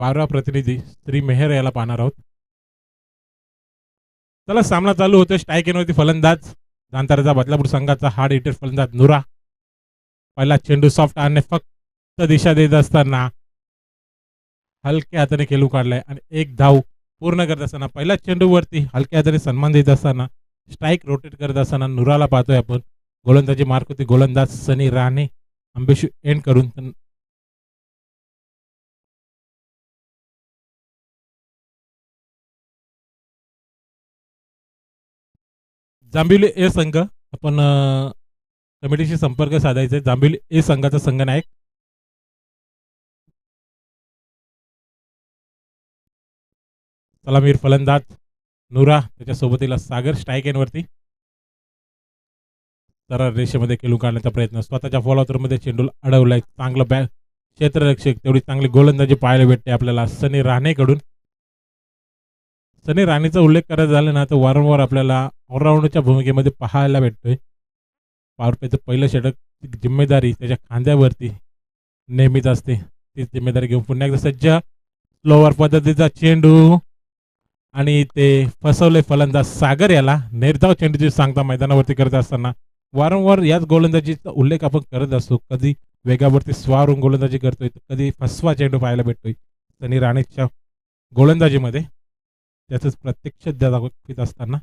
12 प्रतिनिधी श्री मेहर याला पाहणार आहोत. चला सामना चालू होतोय. स्ट्राईक एनवरती फलंदाज जांताराचा बदलापूर संघाचा हार्ड हिटर फलंदाज नुरा. पहिला चेंडू सॉफ्ट आणि फक्त दिशा देत असताना हलक्या हाताने खेळू काढलाय आणि एक धाव पूर्ण करत असताना पहिल्या चेंडूवरती हलक्या हाताने सन्मान देत असताना स्ट्राईक रोटेट करत असताना नुराला पाहतोय आपण. गोलंदाजी मार्क होती गोलंदाज सनी राणे अंबेशू एंड करून. जांभिवली ए संघ आपण कमिटीशी संपर्क साधायचा आहे. जांभिवली ए संघाचा संघनायक सलामीर फलंदाज नुरा त्याच्यासोबतीला सागर स्ट्राईक एनवरती. सरळ रेषेमध्ये खेळून काढण्याचा प्रयत्न स्वतःच्या फॉलोअरमध्ये चेंडूला अडवलाय. चांगलं बॅट क्षेत्ररक्षक तेवढी चांगली गोलंदाजी पाहायला भेटते आपल्याला सनी राणेकडून. सनी राणेचा उल्लेख करायचा झाला ना तर वारंवार आपल्याला ऑलराऊंडच्या भूमिकेमध्ये पाहायला भेटतोय. पॉवर प्लेचं पहिलं षटक जिम्मेदारी त्याच्या खांद्यावरती नेहमीच असते. ती जिम्मेदारी घेऊन पुन्हा एकदा सज्ज. स्लोवर पद्धतीचा चेंडू आणि ते फसवले फलंदाज सागर याला. निर्धाव चेंडूची सांगता मैदानावरती करत असताना वारंवार याच गोलंदाजीचा उल्लेख आपण करत असतो. कधी वेगावरती स्वारून गोलंदाजी करतोय तर कधी फसवा चेंडू पाहायला भेटतोय सनी राणेच्या गोलंदाजीमध्ये. त्याच प्रत्यक्ष दाखवित असताना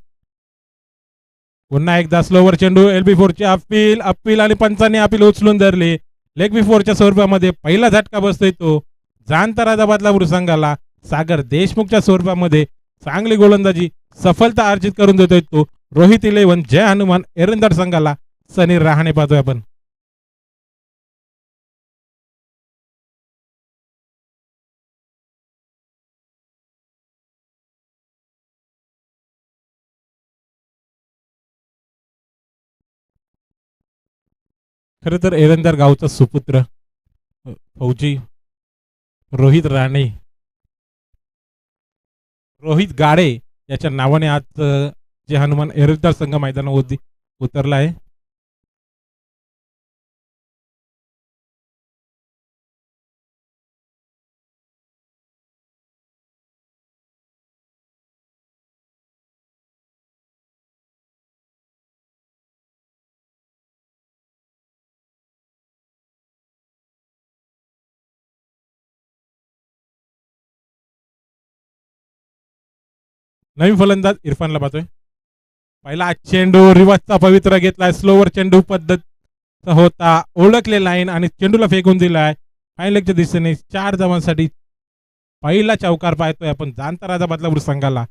पुन्हा एकदा स्लोवर चेंडू LB 4ची अपील आणि पंचांनी अपील उचलून धरले. लेग बी 4च्या स्वरूपामध्ये पहिला झटका बसतोय तो जांताराजा बदलापूर संघाला. सागर देशमुखच्या स्वरूपामध्ये चांगली गोलंदाजी सफलता अर्जित करून देतोय तो रोहित 11 जय हनुमान एरंदाड संघाला. सनी रहाणे पाहतोय आपण. खरं तर एरंदार गावचा सुपुत्र फौजी रोहित राणे रोहित गाडे याच्या नावाने आज जे हनुमान एरंदार संघ मैदानावरती उतरला आहे. नवीन फलंदाज इरफानला पाहतोय. पहिला चेंडू रिवर्सचा पवित्र घेतलाय. स्लोवर चेंडू पद्धत होता ओळखले लाईन आणि चेंडूला फेकून दिलाय. फायलेगच्या दिशेने 4 धावांसाठी पहिला चौकार पाहतोय आपण जांताराजा बदलापूर संघाला.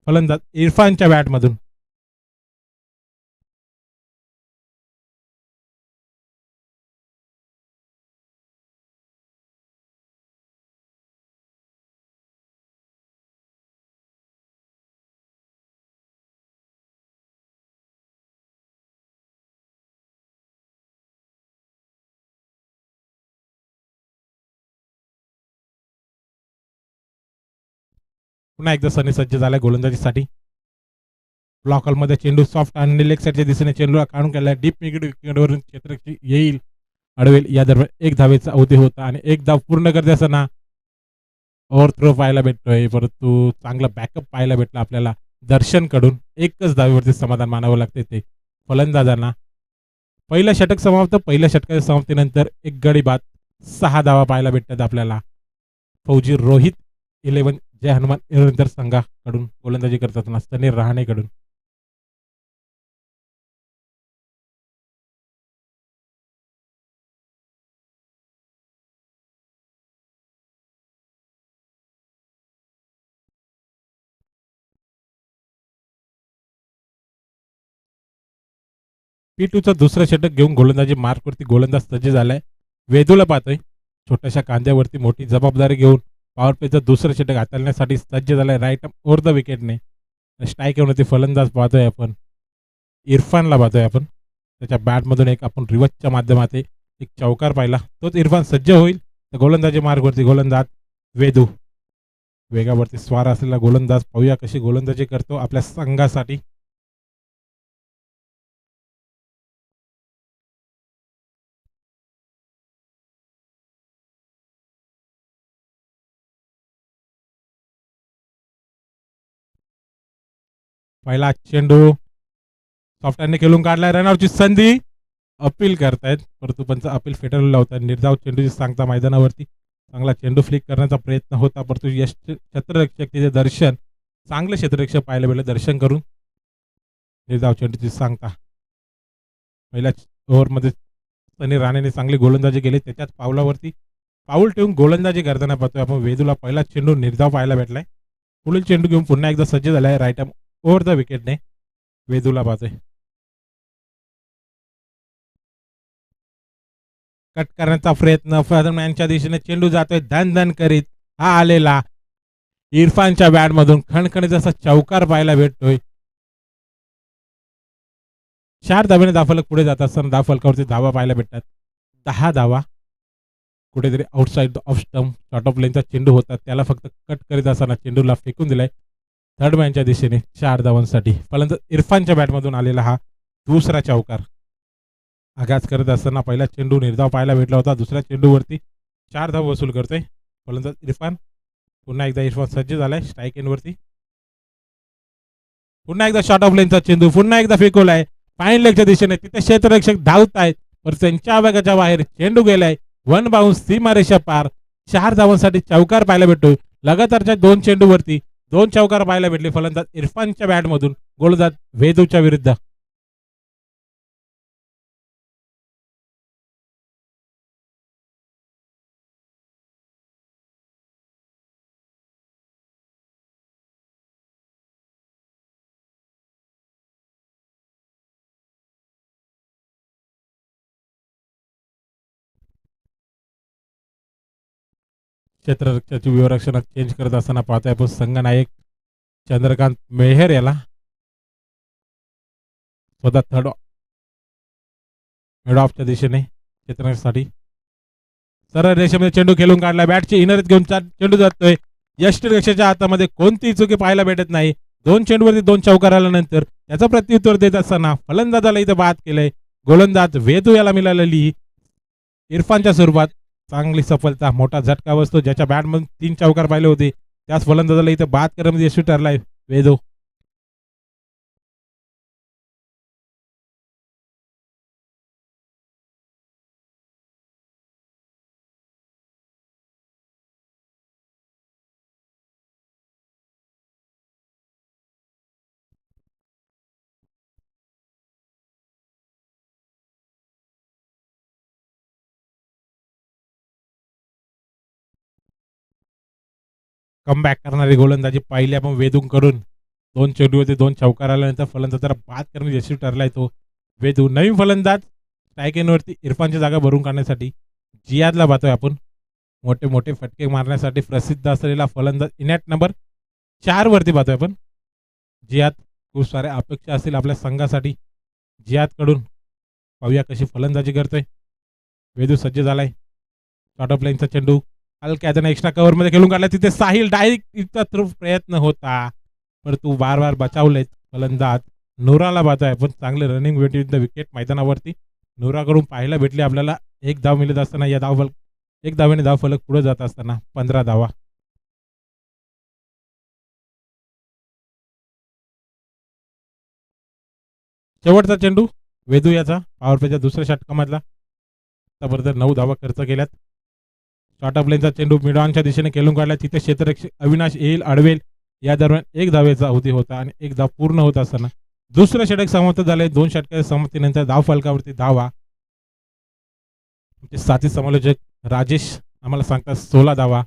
फलंदाज इरफानच्या बॅटमधून. पुन्हा एकदा सनी सज्ज झालाय गोलंदाजीसाठी. ब्लॉक मध्ये चेंडू सॉफ्ट आणि लेग साईडच्या दिशेने चेंडूला काढून केलाय. डीप विकेटवरून क्षेत्ररक्षक येईल अडवेल या दरम्यान एक धावेचा अवधी होता आणि एक धाव पूर्ण करते असताना ओव्हर थ्रो पाहायला भेटतोय. परंतु चांगला बॅकअप पाहायला भेटला आपल्याला दर्शन कडून. एकच धावेवरती समाधान मानावं लागते ते फलंदाजांना. पहिलं षटक समाप्त. पहिल्या षटकाच्या समाप्तीनंतर एक गडी बाद 6 धावा पाहायला भेटतात आपल्याला. फौजी रोहित 11 जय हनुमान एरंदार संघाकडून गोलंदाजी करत असताना सनी रहाणेकडून. P2चं दुसरं षटक घेऊन गोलंदाजी मार्कवरती गोलंदाज सज्ज झालाय. वेदूला पाहतोय. छोट्याशा कांद्यावरती मोठी जबाबदारी घेऊन पॉवर प्लेचं दुसरं षटक हाताळण्यासाठी सज्ज झालाय. राईट ओव्हर द विकेटने. स्ट्राईक येऊन फलंदाज पाहतोय आपण. इरफानला पाहतोय आपण. त्याच्या बॅटमधून एक आपण रिवर्सच्या माध्यमात एक चौकार पाहिला. तोच इरफान सज्ज होईल तर गोलंदाजी मार्गवरती गोलंदाज वेदू. वेगावरती स्वार असलेला गोलंदाज पाहूया कशी गोलंदाजी करतो आपल्या संघासाठी. पहिला चेंडू सॉफ्टहँडने खेळून काढलाय, रनआउटची संधी. अपील करतायत परंतु पंच अपील फेटाळून लावतात. निर्धाव चेंडूची सांगता मैदानावरती चांगला चेंडू फ्लिक करण्याचा प्रयत्न होता परंतु यश क्षेत्ररक्षक तिथे दर्शन, चांगले क्षेत्ररक्षक पाहायला भेटले दर्शन करून. निर्धाव चेंडूची सांगता पहिल्या ओव्हरमध्ये सनी राणेने चांगली गोलंदाजी केली. त्याच्याच पावलावरती पाऊल ठेवून गोलंदाजी करताना पाहतोय आपण वेदूला पहिला चेंडू निर्धाव पाहायला भेटलाय. पुढील चेंडू घेऊन पुन्हा एकदा सज्ज झालाय राईट आर्म ओव्हर द विकेटने. वेदूला पाहतोय कट करण्याचा प्रयत्न, फॅदरमॅनच्या दिशेने चेंडू जातोय धन धन करीत. हा आलेला इरफानच्या बॅटमधून खणखणीत असा चौकार पाहायला भेटतोय. 4 धावेने धावफलक पुढे जात असताना धावफलकावरती धावा पाहायला भेटतात. 10 धावा. कुठेतरी outside off stump short of लेनचा चेंडू होता त्याला फक्त कट करीत असताना चेंडूला फेकून दिलाय थर्ड मॅनच्या दिशेने 4 धावांसाठी. फलंदाज इरफानच्या बॅटमधून आलेला हा दुसरा चौकार. आघात करत असताना पहिला चेंडू निर्धाव पाहायला भेटला होता. दुसऱ्या चेंडूवरती 4 धाव वसूल करतोय फलंदाज इरफान. पुन्हा एकदा इरफान सज्ज झालाय स्ट्राईक एंडवरती. पुन्हा एकदा शॉर्ट ऑफ लेनचा चेंडू पुन्हा एकदा फेकवलाय फाईन लेगच्या दिशेने. तिथे क्षेत्ररक्षक धावत आहेत पर त्यांच्या आवागाच्या बाहेर चेंडू गेलाय. वन बाउन्स सीमारेषा पार. 4 धावांसाठी चौकार पाहायला भेटतोय. लगातारच्या 2 चेंडूवरती 2 चौकार पाहायला भेटले फलंदाज इरफानच्या बॅटमधून गोलंदाज वेदूच्या विरुद्ध. क्षेत्ररक्षकाची व्यूहरक्षणात चेंज करत असताना पाहतोय आपण संघनायक चंद्रकांत मेहर याला स्वतः थर्ड मिड ऑफच्या दिशेने क्षेत्ररक्षणासाठी सरळ रेषेमध्ये चेंडू खेळून काढला. बॅटची इनरीत घेऊन चेंडू जातोय. यष्टिरक्षकाच्या हातामध्ये कोणतीही चुकी पाहायला भेटत नाही. 2 चेंडूवरती 2 चौकार आल्यानंतर त्याचं प्रत्युत्तर देत असताना फलंदाजाला इथं बाद केलंय. गोलंदाज वेदू याला मिळालेली इरफानच्या स्वरूपात चांगली सफलता. मोठा झटका बसतो. ज्याच्या बॅटमधून 3 चौकार पाहिले होते त्याच फलंदाजाला इथे बाद करण्यामध्ये यशस्वी ठरलाय वेदू. कमबॅक करणारी गोलंदाजी पाहिली आपण वेदूंकडून. 2 चेंडूवरती 2 चौकार आल्यानंतर फलंदाजाला बाद करण्यात यशस्वी ठरलाय तो वेदू. नवीन फलंदाज स्ट्राईक एंडवरती इरफानची जागा भरून काढण्यासाठी जियादला पाहतोय आपण. मोठे मोठे फटके मारण्यासाठी प्रसिद्ध असलेला फलंदाज इनॅट नंबर 4 वरती पाहतोय आपण जियाद. खूप साऱ्या अपेक्षा असतील आपल्या संघासाठी जियादकडून. पाहूया कशी फलंदाजी करतोय. वेदू सज्ज झालाय. शॉर्ट ऑफ लाईनचा चेंडू हलक्या त्याने एक्स्ट्रा कव्हरमध्ये खेळून काढला. तिथे साहिल डायरेक्ट इथं थ्रू प्रयत्न होता परंतु बार बार बचावलेत फलंदाज. नूराला पाहतोय आपण चांगले रनिंग विथ द विकेट मैदानावरती. नूराकडून पाहायला भेटले आपल्याला 1 धाव मिळत असताना या धाव 1 धावेने धाव फलक पुढे जात असताना 15 धावा. शेवटचा चेंडू वेदू याचा पॉवर प्लेच्या दुसऱ्या षटकामधला. आतापर्यंत 9 धावा खर्च केल्यात. शॉर्ट ऑफ लेनचा चेंडू मिडॉनच्या दिशेने खेळून काढला. तिथे क्षेत्ररक्षक अविनाश येईल अडवेल या दरम्यान 1 धावेचा अवधी होता आणि 1 धाव पूर्ण होत असताना दुसरं षटक समाप्त झाले. 2 षटकाच्या समाप्तीनंतर धाव फलकावरती धावा. साथी समालोचक राजेश आम्हाला सांगतात 16 धावा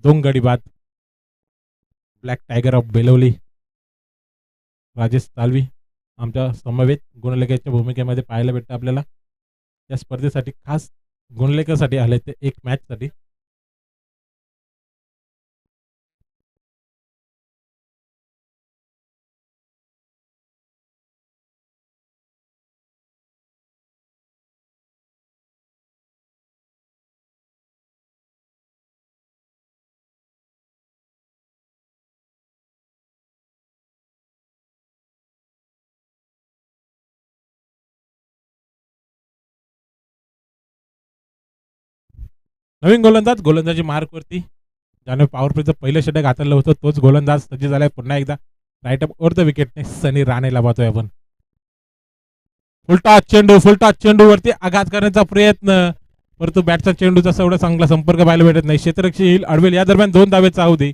2 गडी बाद. Black tiger of Belwali Rajesh Talvi आमच्या समवेत गुणलेखाच्या भूमिकेमध्ये पाहायला भेटतं आपल्याला. या स्पर्धेसाठी खास गुणलेखासाठी आले ते 1 मॅचसाठी. नवीन गोलंदाजी मार्कवरती ज्याने पॉवर प्लेचं पहिलं षटक हाताळलं होतं तोच गोलंदाज सज्ज झालाय पुन्हा एकदा राईट अप ओर द विकेटने सनी राणेला पाहतोय आपण. फुलटॉस चेंडू वरती आघात करण्याचा प्रयत्न, परंतु बॅटचा चेंडूचा एवढा चांगला संपर्क पाहायला भेटत नाही. क्षेत्ररक्षक येईल अडवेल. या दरम्यान 2 धावे चाहू दे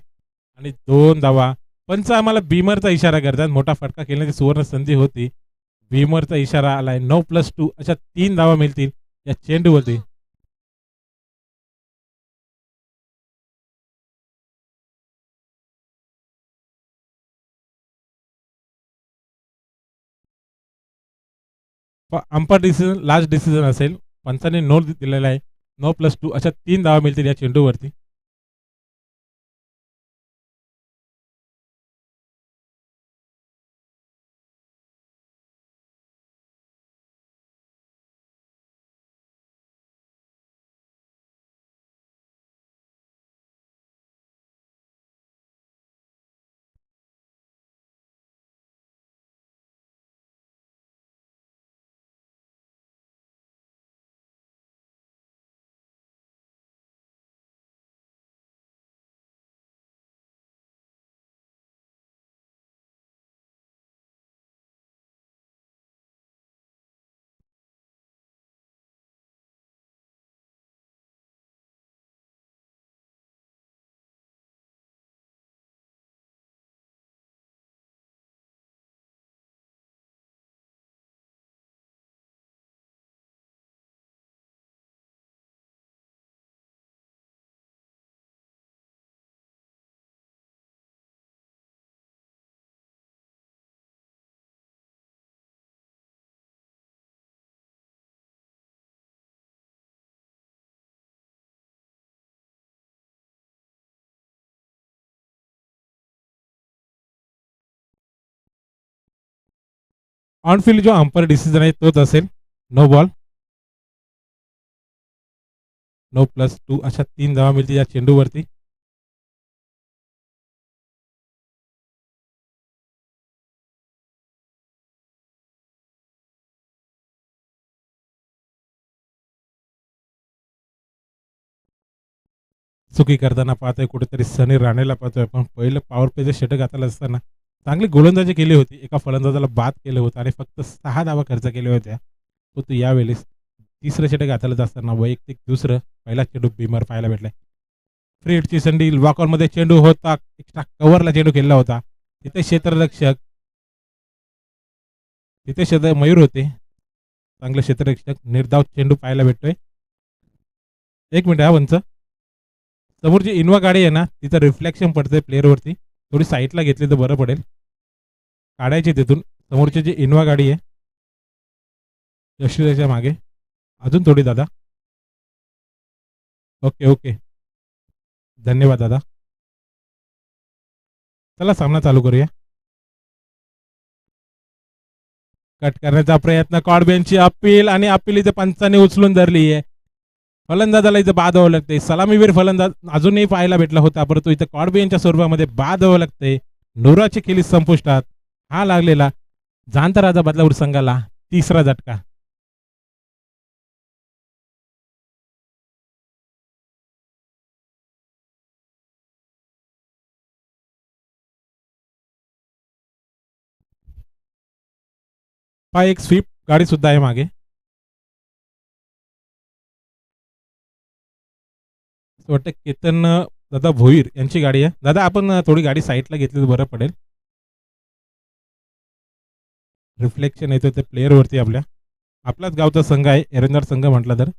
आणि 2 धावा. पंच आम्हाला बीमरचा इशारा करतात. मोठा फटका खेळण्याची सुवर्ण संधी होती. बीमरचा इशारा आलाय. 9+2 अशा 3 धावा मिळतील या चेंडूवरती. अंपायर डिसिजन लास्ट डिसिजन असेल. पंचांनी नोट दिलेला आहे. 9+2 अशा 3 धावा मिळतील या चेंडूवरती. ऑन फील्ड जो अंपायर डिसिजन आहे तोच असेल. No ball. 9+2 अशा 3 धावा मिळतील या चेंडूवरती. चुकी करताना पाहतोय कुठेतरी सनी राणेला पाहतोय आपण. पहिलं पॉवर प्लेचं षटक हाताला असताना चांगली गोलंदाजी केली होती. एका फलंदाजाला बाद केलं होतं आणि फक्त 6 धावा खर्च केल्या होत्या. तो यावेळेस तिसरं षटक हाताला असताना वैयक्तिक दुसरं पहिला चेंडू बीमर पाहायला भेटलाय. फ्री हिटची संधी. वॉकॉनमध्ये चेंडू होता. एक्स्ट्रा कव्हरला चेंडू खेळला होता. तिथे क्षेत्ररक्षक मयूर होते. चांगले क्षेत्ररक्षक. निर्धाव चेंडू पाहायला भेटतोय. 1 मिनिट हा पंच. समोर जी इनोवा गाडी आहे ना तिथं रिफ्लेक्शन पडतंय प्लेअरवरती. थोडी साईडला घेतली तर बरं पडेल. काढायची तिथून. समोरची जी इनोवा गाडी आहे यशोदाच्या मागे. अजून थोडी दादा. Okay okay. धन्यवाद दादा. चला सामना चालू करूया. कट करण्याचा प्रयत्न. कॉडबेनची अपील आणि अपील इथे पंचाने उचलून धरली आहे. फलंदाजाला इथं बाद व्हावं लागतंय. सलामीवीर फलंदाज अजूनही पाहायला भेटला होता, परंतु इथं कॉडबेनच्या स्वरूपामध्ये बाद व्हावं लागतंय. नोराची खेळी संपुष्टात. हा लागलेला जाणता राजा बदलापूर संघाला तिसरा झटका. हा एक स्वीप गाडी सुद्धा आहे मागे. वाटतं केतन दादा भोईर यांची गाडी आहे. दादा आपण थोडी गाडी साईडला घेतली तर बरं पडेल. रिफ्लेक्शन येतो ते प्लेअरवरती आपल्या. आपलाच गावचा संघ आहे एरंदार संघ म्हटला तर.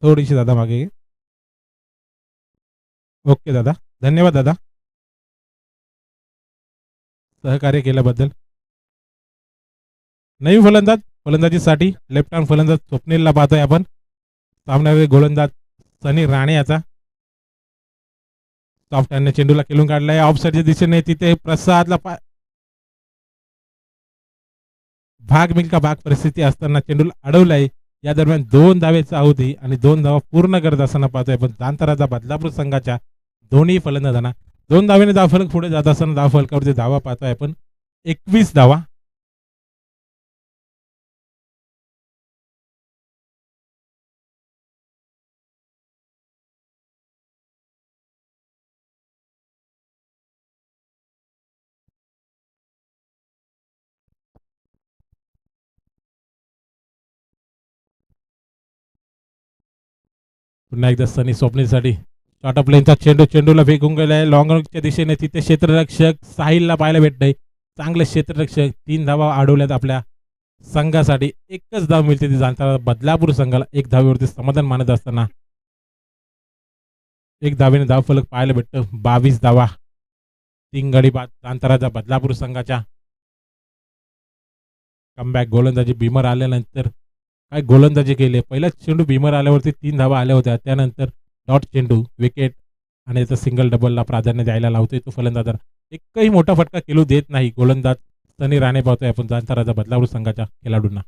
थोडीशी दादा मागे. ओके दादा. धन्यवाद दादा सहकार्य केल्याबद्दल. नवीन फलंदाजीसाठी लेफ्ट हँड फलंदाज स्वप्नीलला पाहतोय आपण. सामन्यावर गोलंदाज सनी राणे याचा. सॉफ्ट हँडने चेंडूला खेळून काढलाय. ऑफ साईडच्या दिशेने तिथे प्रसादला भाग मिल्का भाग परिस्थिती असताना चेंडूला अडवलाय. या दरम्यान 2 धावे चाहूती आणि 2 धावा पूर्ण करत असताना पाहतोय आपण जाणता बदलापूर संघाच्या दोन्ही फलंदाजांना 2 धावेने धावफलक पुढे जात असताना धावफलकावरती धावा पाहतोय आपण 21 धावा. पुन्हा एकदा सनी स्वप्नीलसाठी शॉर्ट ऑफ लेनचा चेंडूला फेकून गेलाय लॉंग रनच्या दिशेने. तिथे क्षेत्ररक्षक साहिलला पाहायला भेटतंय. चांगले क्षेत्ररक्षक 3 धावा अडवल्यात आपल्या संघासाठी. एकच धाव मिळते ती जाणता बदलापूर संघाला. एक धावेवरती समाधान मानत असताना एक धावेने धाव फलक पाहायला भेटतं. 22 धावा 3 गडी बाद जाणताराचा बदलापूर संघाच्या. कमबॅक गोलंदाजी भीमर आल्यानंतर काय गोलंदाजी केली. पहिलाच चेंडू भीमर आल्यावरती 3 धावा आल्या होत्या. त्यानंतर डॉट चेंडू विकेट आणि याचा सिंगल डबलला प्राधान्य द्यायला लावतोय तो फलंदाज. एकही मोठा फटका खेळू देत नाही गोलंदाज सनी राणे पाहतोय आपण जाणताराचा बदलापूर संघाच्या खेळाडूंना.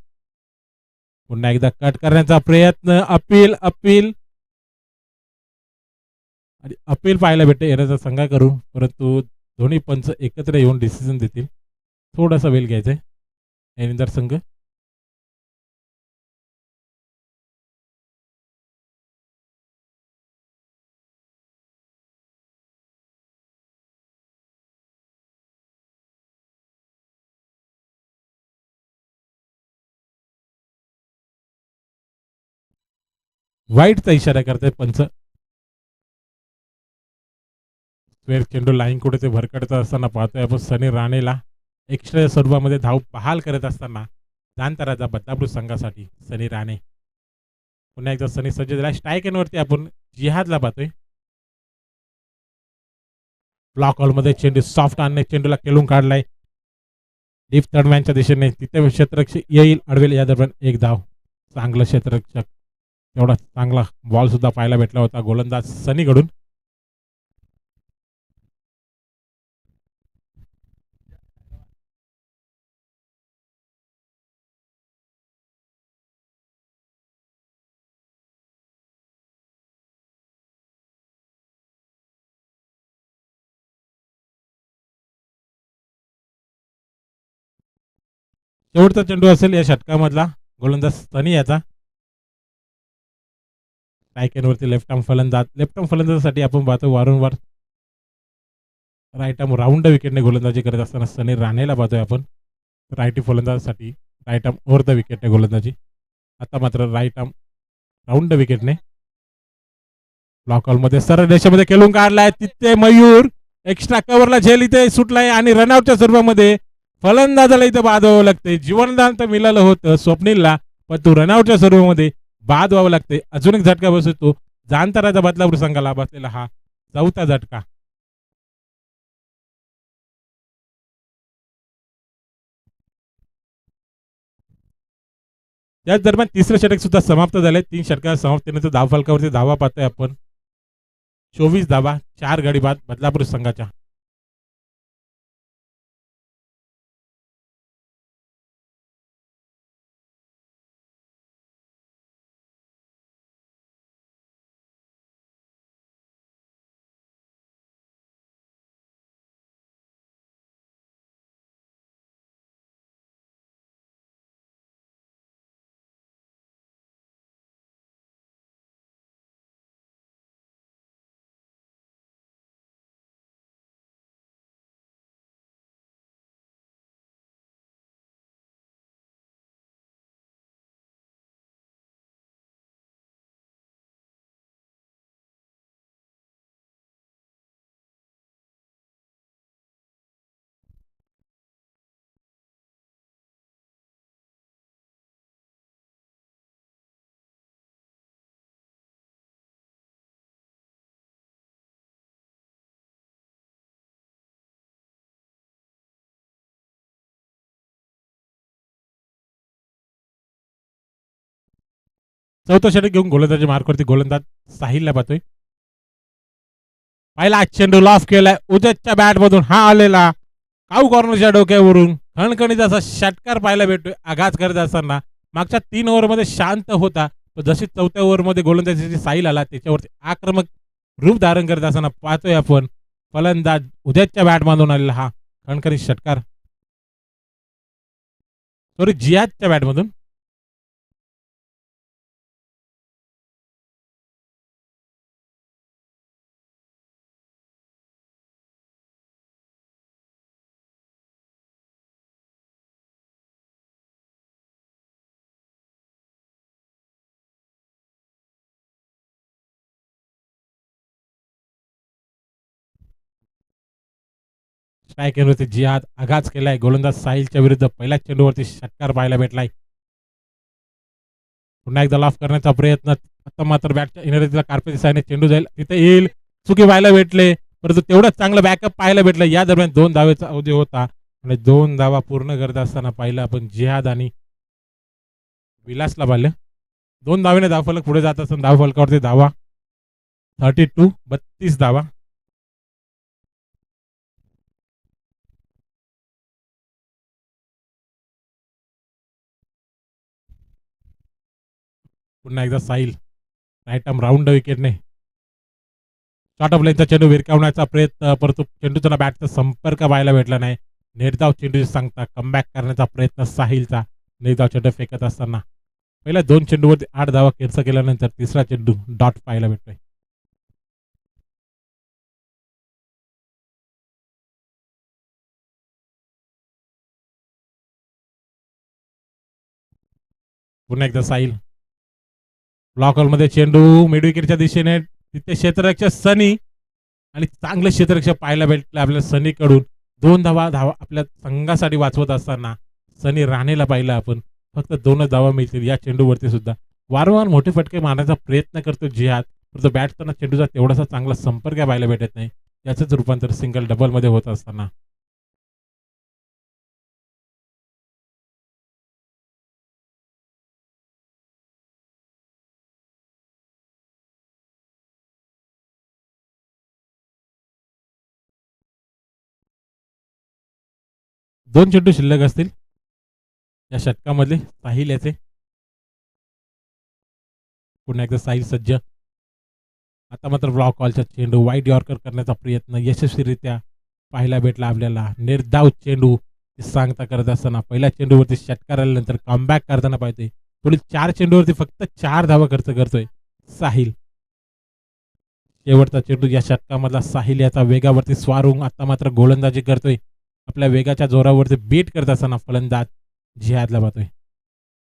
पुन्हा एकदा कट करण्याचा प्रयत्न. अपील आणि अपील पाहायला भेटते येण्याचा संघा करून. परंतु दोन्ही पंच एकत्र येऊन डिसिजन देतील. थोडासा वेळ घ्यायचा आहे एनिंदर संघ. वाईटचा इशारा करताय पंच. चेंडू लाईन कुठे ते भरकडत असताना पाहतोय आपण सनी राणेला एक्स्ट्रा स्वरूपामध्ये धाव बहाल करत असताना जाणताराचा बदलापूर संघासाठी सनी राणे. पुन्हा एकदा सनी सज्ज झाला. स्ट्राईक एनवरती आपण जिहादला पाहतोय. ब्लॉक हॉलमध्ये चेंडू सॉफ्ट आणणे चेंडूला खेळून काढलाय डीप थर्डमॅनच्या दिशेने. तिथे क्षेत्ररक्षक येईल अडवेल. या दरम्यान एक धाव. चांगलं क्षेत्ररक्षक तेवढा चांगला बॉल सुद्धा पाहायला भेटला होता गोलंदाज सनीकडून. शेवटचा चेंडू असेल या षटकामधला गोलंदाज सनी याचा. स्ट्राईक लेफ्ट आर्म फलंदाज. लेफ्ट आर्म फलंदाजासाठी आपण पाहतो वारंवार राईट आर्म राऊंड विकेटने गोलंदाजी करत असताना सनी राणेला पाहतोय आपण. राईटी फलंदाजासाठी राईट आर्म ओव्हर द विकेटने गोलंदाजी. आता मात्र राईट आर्म राऊंड विकेटने. ब्लॉक हॉलमध्ये सरळ देशामध्ये खेळून काढलाय. तिथे मयूर एक्स्ट्रा कव्हरला झेल इथे सुटलाय आणि रनआउटच्या स्वरूपामध्ये फलंदाजाला इथं बाद व्हावं लागतंय. जीवनदान तर मिळालं होतं स्वप्नीलला पण तो रनआउटच्या स्वरूपामध्ये बाद व्हावं लागतंय. अजून एक झटका बसतो जाणताराचा बदलापूर संघाला बसलेला हा चौथा झटका. त्याच दरम्यान तिसरं षटक सुद्धा समाप्त झाले. 3 षटका समाप्तीनंतर धाव फलकावरती धावा पाहतोय आपण. 24 धावा 4 गडी बाद बदलापूर संघाच्या. चौथा षटक घेऊन गोलंदाजी मार्कवरती गोलंदाज साहिलला पाहतोय. पहिला चेंडू लॉफ केलाय उदयच्या बॅट मधून. हा आलेला काऊ कॉर्नरच्या डोक्यावरून खणखणीत असा षटकार पाहायला भेटतोय. आघात करत असताना मागच्या 3 ओव्हरमध्ये शांत होता जशी चौथ्या ओव्हरमध्ये गोलंदाजीची साहिल आला त्याच्यावरती आक्रमक रूप धारण करत असताना पाहतोय आपण फलंदाज उदयच्या बॅट मधून आलेला हा खणखणीत षटकार. सॉरी जियादच्या बॅट मधून. स्ट्राईक एंडवरती जिहाद आघात केलाय. गोलंदाज साहिलच्या विरुद्ध पहिल्याच चेंडूवरती षटकार पाहायला भेटलाय. पुन्हा एकदा लाफ करण्याचा प्रयत्न. आता मात्र बॅटच्या इनारीला कार्पेट दिसायने चेंडू जाईल तिथे येईल. चुकी व्हायला भेटले, परंतु तेवढंच चांगलं बॅकअप पाहायला भेटलं. या दरम्यान 2 धावेचा अवधी होता आणि 2 धावा पूर्ण करत असताना पाहिलं आपण जिहाद आणि विलासला पाहिलं. 2 धावेने धावफलक पुढे जात असताना धावफलकावरती धावा 32 धावा. पुन्हा एकदा साहिल राईट आर्म राऊंड विकेटने शॉर्ट ऑफ लाईनचा चेंडू विरकावण्याचा प्रयत्न, परंतु चेंडूचा बॅटचा संपर्क पाहायला भेटला नाही. निर्धाव चेंडू सांगता कमबॅक करण्याचा प्रयत्न साहिलचा. निर्धाव चेंडू फेकत असताना पहिल्या 2 चेंडूवरती 8 धावा खर्च केल्यानंतर तिसरा चेंडू डॉट पाहायला भेटतोय. पुन्हा एकदा साहिल ब्लॉक हॉलमध्ये चेंडू मिड विकेटच्या दिशेने, तिथे क्षेत्ररक्षक सनी आणि चांगले क्षेत्ररक्षक पाहायला भेटले आपल्या सनीकडून. 2 धावा आपल्या संघासाठी वाचवत असताना सनी राणेला पाहिलं आपण. फक्त 2च धावा मिळतील या चेंडूवरती सुद्धा. वारंवार मोठे फटके मारण्याचा प्रयत्न करतो जिहाद, परंतु बॅटचा चेंडूचा तेवढासा चांगला संपर्क पाहायला भेटत नाही. याचंच रूपांतर सिंगल डबलमध्ये होत असताना दोन चेंडू शिल्लक असतील या षटकामधले साहिल याचे. पुन्हा एकदा साहिल सज्ज. आता मात्र ब्लॉक कॉलचा चेंडू वाईट यॉर्कर करण्याचा प्रयत्न यशस्वीरित्या पाहायला भेटला आपल्याला. निर्धाव चेंडू सांगता करत असताना पहिल्या चेंडूवरती षटकार आल्यानंतर कमबॅक करताना पाहिजे. पुढील 4 चेंडूवरती फक्त 4 धावा खर्च करतोय साहिल. शेवटचा चेंडू या षटकामधला साहिल याचा वेगावरती स्वार होऊन आता मात्र गोलंदाजी करतोय. आपल्या वेगाच्या जोरावरती बीट करत असताना फलंदाज जिहादला पाहतोय.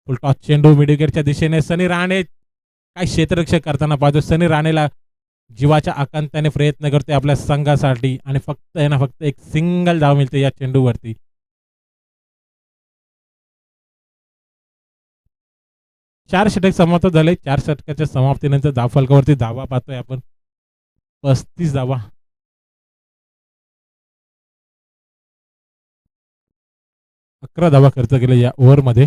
फुलटॉस चेंडू मिडविकेटच्या दिशेने सनी राणे काय क्षेत्ररक्षक करताना पाहतो. सनी राणेला जीवाच्या आकांताने प्रयत्न करतोय आपल्या संघासाठी आणि फक्त एक सिंगल धाव मिळते या चेंडूवरती. चार षटक समाप्त झाले. 4 षटकाच्या समाप्तीनंतर धावफलकावरती धावा पाहतोय आपण 35 धावा. 11 धावा खर्च केल्या या ओव्हरमध्ये.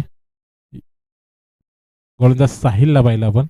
गोलंदाज साहिलला पाहिलं आपण.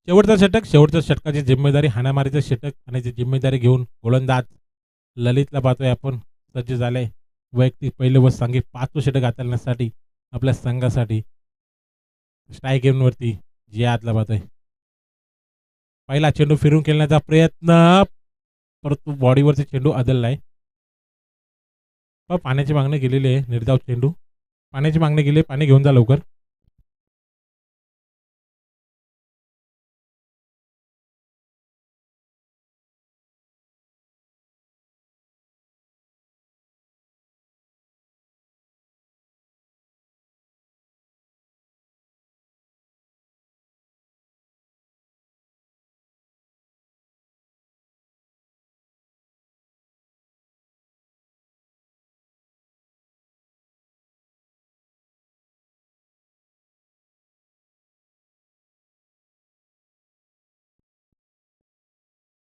शेवटचं षटकाची जिम्मेदारी हाणामारीचं षटक आणि जिम्मेदारी घेऊन गोलंदाज ललितला पाहतोय आपण सज्ज झालाय. वैयक्तिक पहिलं व सांघिक 5 षटक हाताळण्यासाठी आपल्या संघासाठी स्ट्राईक गेमवरती जिहादला पाहतोय. पहिला चेंडू फिरून खेळण्याचा प्रयत्न, परंतु बॉडीवरती चेंडू आदळलाय. पाण्याची मागणी केलेली आहे. निर्धाव चेंडू पाण्याची मागणी केली. पाणी घेऊन जा लवकर.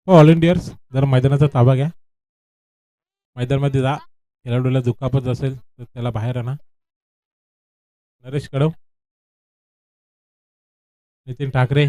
व्हॉलेंटियर्स जर मैदानाचा ताबा घ्या. मैदानामध्ये जा. खेळाडूला दुखापत असेल तर त्याला बाहेर आणा. नरेश कडव नितीन ठाकरे.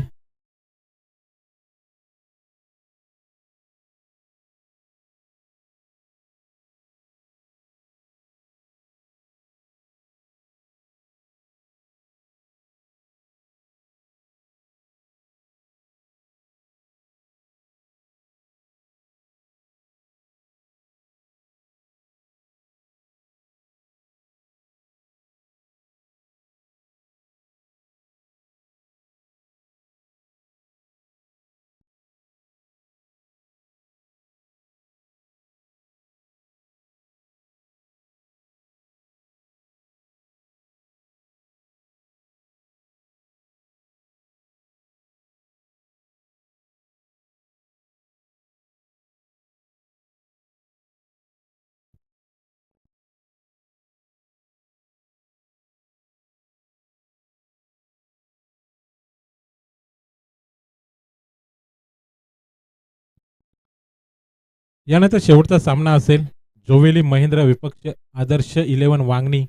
यानंतर शेवटचा सामना असेल जोवेली महेंद्र विपक्ष आदर्श 11 वांगणी.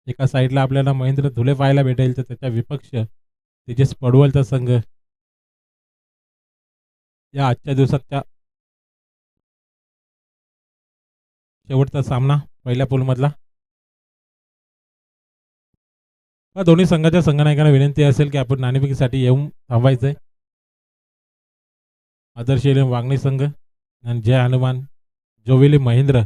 एका साईडला आपल्याला महेंद्र धुले पाहायला भेटेल तर त्याच्या विपक्ष तेजस पडवलचा संघ या आजच्या दिवसाच्या शेवटचा सामना पहिल्या पूलमधला. दोन्ही संघाच्या संघनायकांना विनंती असेल की आपण नाणेफेकीसाठी येऊन थांबायचंय. आदर्श वांगणी संघ आणि जय हनुमान जोवेली महेंद्र.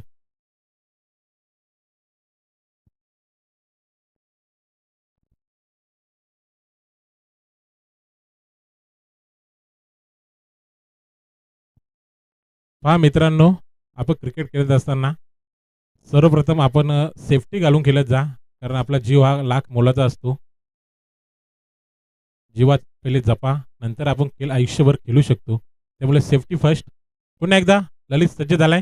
पहा मित्रांनो, आपण क्रिकेट खेळत असताना सर्वप्रथम आपण सेफ्टी घालून खेळत जा, कारण आपला जीव हा लाख मोलाचा असतो. जीवात पहिले जपा, नंतर आपण खेळ आयुष्यभर खेळू शकतो. त्यामुळे सेफ्टी फर्स्ट. पुन्हा एकदा ललित सज्ज झालाय.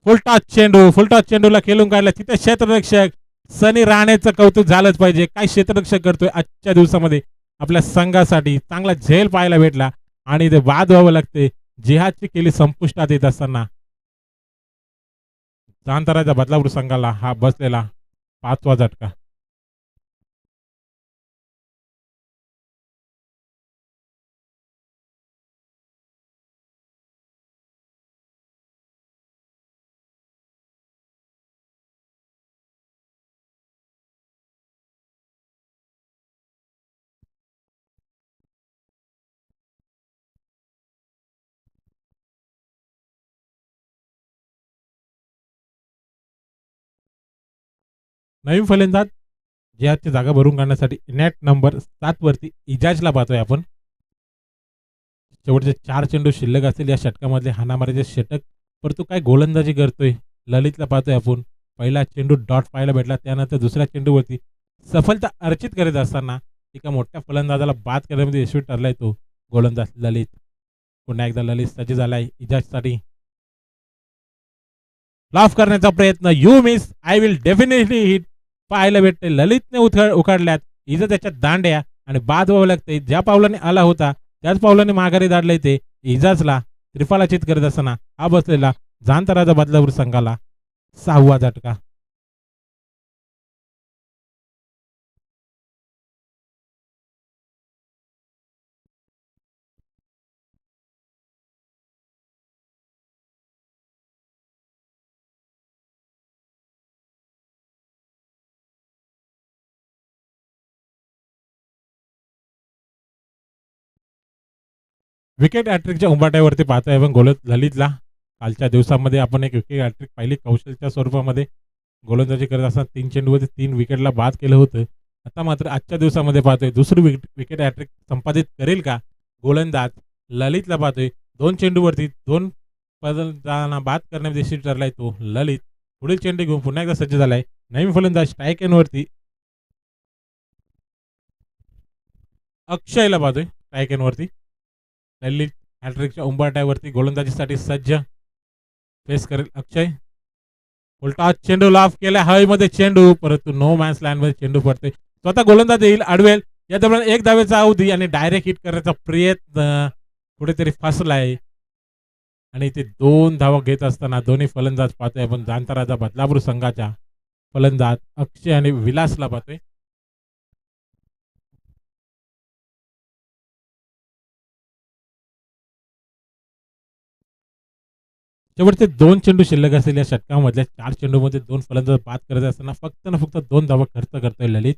फुलटॉस चेंडूला खेळून काढला. तिथे क्षेत्ररक्षक सनी राणेचं कौतुक झालंच पाहिजे. काय क्षेत्ररक्षक करतोय आजच्या दिवसामध्ये आपल्या संघासाठी. चांगला झेल पाहायला भेटला आणि ते बाद व्हावं लागते. जिहादची केली संपुष्टात येत असताना जांतराच्या बदलापूर संघाला हा बसलेला 5वा झटका. नवीन फलंदाज जिहादची जागा भरून काढण्यासाठी नेट नंबर 7 वरती इजाजला पाहतोय आपण. शेवटचे 4 चेंडू शिल्लक असतील या षटकामधले हाणामारीचे षटक. परंतु काय गोलंदाजी करतोय ललितला पाहतोय आपण. पहिला चेंडू डॉट पाहायला भेटला. त्यानंतर दुसऱ्या चेंडूवरती सफलता अर्जित करत असताना एका मोठ्या फलंदाजाला बाद करण्यामध्ये यशस्वी ठरलाय तो गोलंदाज ललित. पुन्हा एकदा ललित सज्ज झालाय इजाजसाठी. लाफ करण्याचा प्रयत्न. You miss I will definitely hit पाहायला भेटते. ललितने उखाडल्यात इजा त्याच्या दांड्या आणि बाद व्हावं लागते. ज्या पावलाने आला होता त्याच पावलाने माघारी दाडले ते इजाजला त्रिफलाचित करत असताना हा बसलेला जांतराचा बदलापूर संघाला 6वा झटका. विकेट हॅट्रिकच्या उंबाट्यावरती पाहतोय आपण ललितला. कालच्या दिवसामध्ये आपण एक विकेट हॅट्रिक पाहिली कौशलच्या स्वरूपामध्ये. गोलंदाजी करत असताना 3 चेंडूवरती 3 विकेटला बाद केलं होतं. आता मात्र आजच्या दिवसामध्ये पाहतोय दुसरी विकेट हॅट्रिक संपादित करेल का गोलंदाज ललितला पाहतोय. 2 चेंडूवरती 2 फलंदाजांना बाद करण्यामध्ये यशस्वी ठरलाय तो ललित. पुढील चेंडू घेऊन पुन्हा एकदा सज्ज झालाय. नवीन फलंदाज स्ट्राईक एनवरती अक्षयला पाहतोय. स्ट्राईक एनवरती ललित हॅट्रिकच्या उंबाट्यावरती गोलंदाजीसाठी सज्ज. फेस करेल अक्षय. उलटा चेंडू लाफ केला हवेमध्ये चेंडू, परंतु नो मॅन्स लँड मध्ये चेंडू पडते. स्वतः गोलंदाज येईल अडवेल. या दरम्यान एक धावेचा अवधी आणि डायरेक्ट हिट करण्याचा प्रयत्न कुठेतरी फसलाय आणि ते 2 धावा घेत असताना दोन्ही फलंदाज पाहतोय आपण. जांतराचा बदलापूर संघाच्या फलंदाज अक्षय आणि विलासला पाहतोय. शेवटचे 2 चेंडू शिल्लक असलेल्या षटकांमधल्या 4 चेंडूमध्ये 2 फलंदाज बाद करत असताना फक्त ना फक्त 2 धावा खर्च करतोय ललित.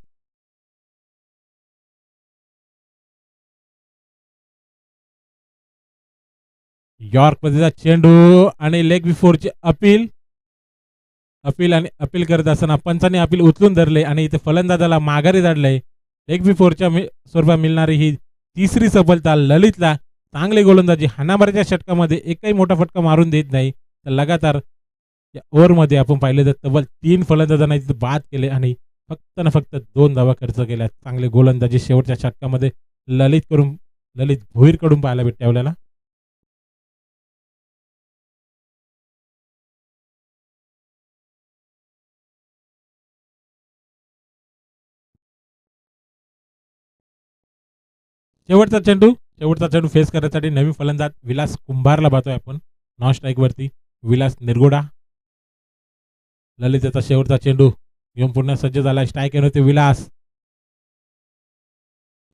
यॉर्कमध्येचा चेंडू आणि लेग बिफोरची अपील. अपील करत असताना पंचांनी अपील उचलून धरले आणि इथे फलंदाजाला माघारी धाडलंय. लेग बिफोरच्या स्वरूपात मिळणारी ही तिसरी सफलता ललितला. चांगली गोलंदाजी, हाणामारीच्या षटकामध्ये एकही मोठा फटका मारून देत नाही. तर लगातार या ओव्हरमध्ये आपण पाहिलं तर तब्बल 3 फलंदाजांना इथे बाद केले आणि फक्त ना फक्त 2 धावा खर्च केल्या. चांगली गोलंदाजी शेवटच्या षटकामध्ये ललित भोईरकडून पाहायला भेटते आपल्याला. शेवटचा चेंडू फेस करण्यासाठी नवीन फलंदाज विलास कुंभारला पाहतोय आपण नॉन स्ट्राईक वरती. विलास निरगुडा. ललितचा शेवटचा चेंडू घेऊन पुन्हा सज्ज झाला. स्ट्राईक येऊन होते विलास.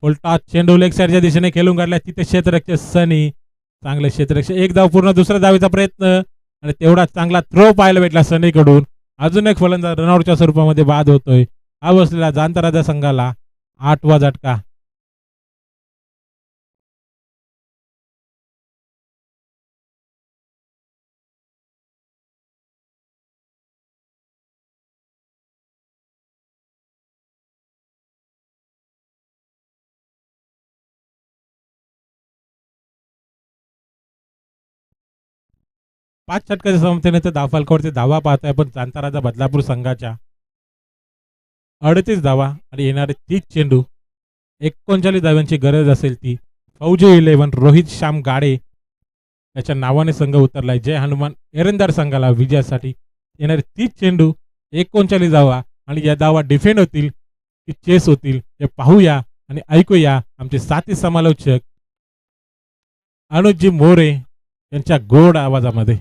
फुलटॉस चेंडू लेग साईडच्या दिशेने खेळून काढला. तिथे क्षेत्ररक्षक सनी. चांगले क्षेत्ररक्षक. एक धाव पूर्ण, दुसऱ्या धावेचा प्रयत्न आणि तेवढा चांगला थ्रो पाहायला भेटला सनीकडून. अजून एक फलंदाज रनआउटच्या स्वरूपामध्ये बाद होतोय. हा बसलेला जाणता राजा संघाला 8वा झटका. पाच षटकाच्या समतेने तर धावफलकावरती धावा पाहतोय आपण जाणता राजा बदलापूर संघाच्या. 38 धावा आणि येणारे 30 चेंडू. 39 धाव्यांची गरज असेल ती. फौजी 11 रोहित श्याम गाडे याच्या नावाने संघ उतरलाय. जय हनुमान एरंदार संघाला विजयासाठी. येणारे 30 चेंडू, 39 धावा आणि या धावा डिफेंड होतील की चेस होतील हे पाहूया आणि ऐकूया आमचे साथी समालोचक अनुजजी मोरे यांच्या गोड आवाजामध्ये.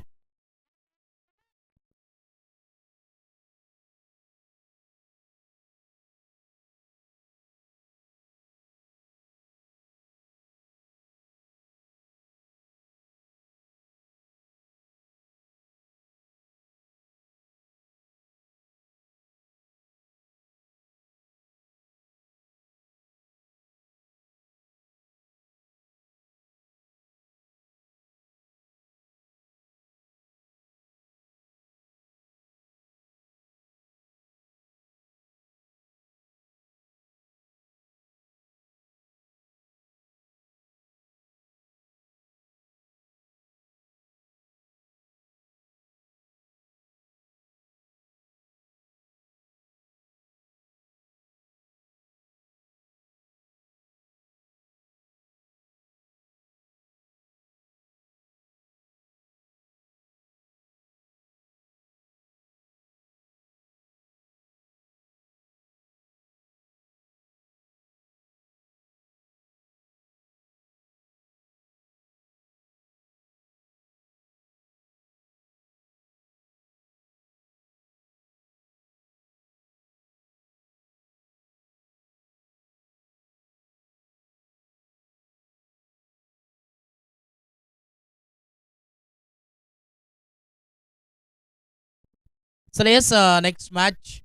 चला येस, नेक्स्ट मॅच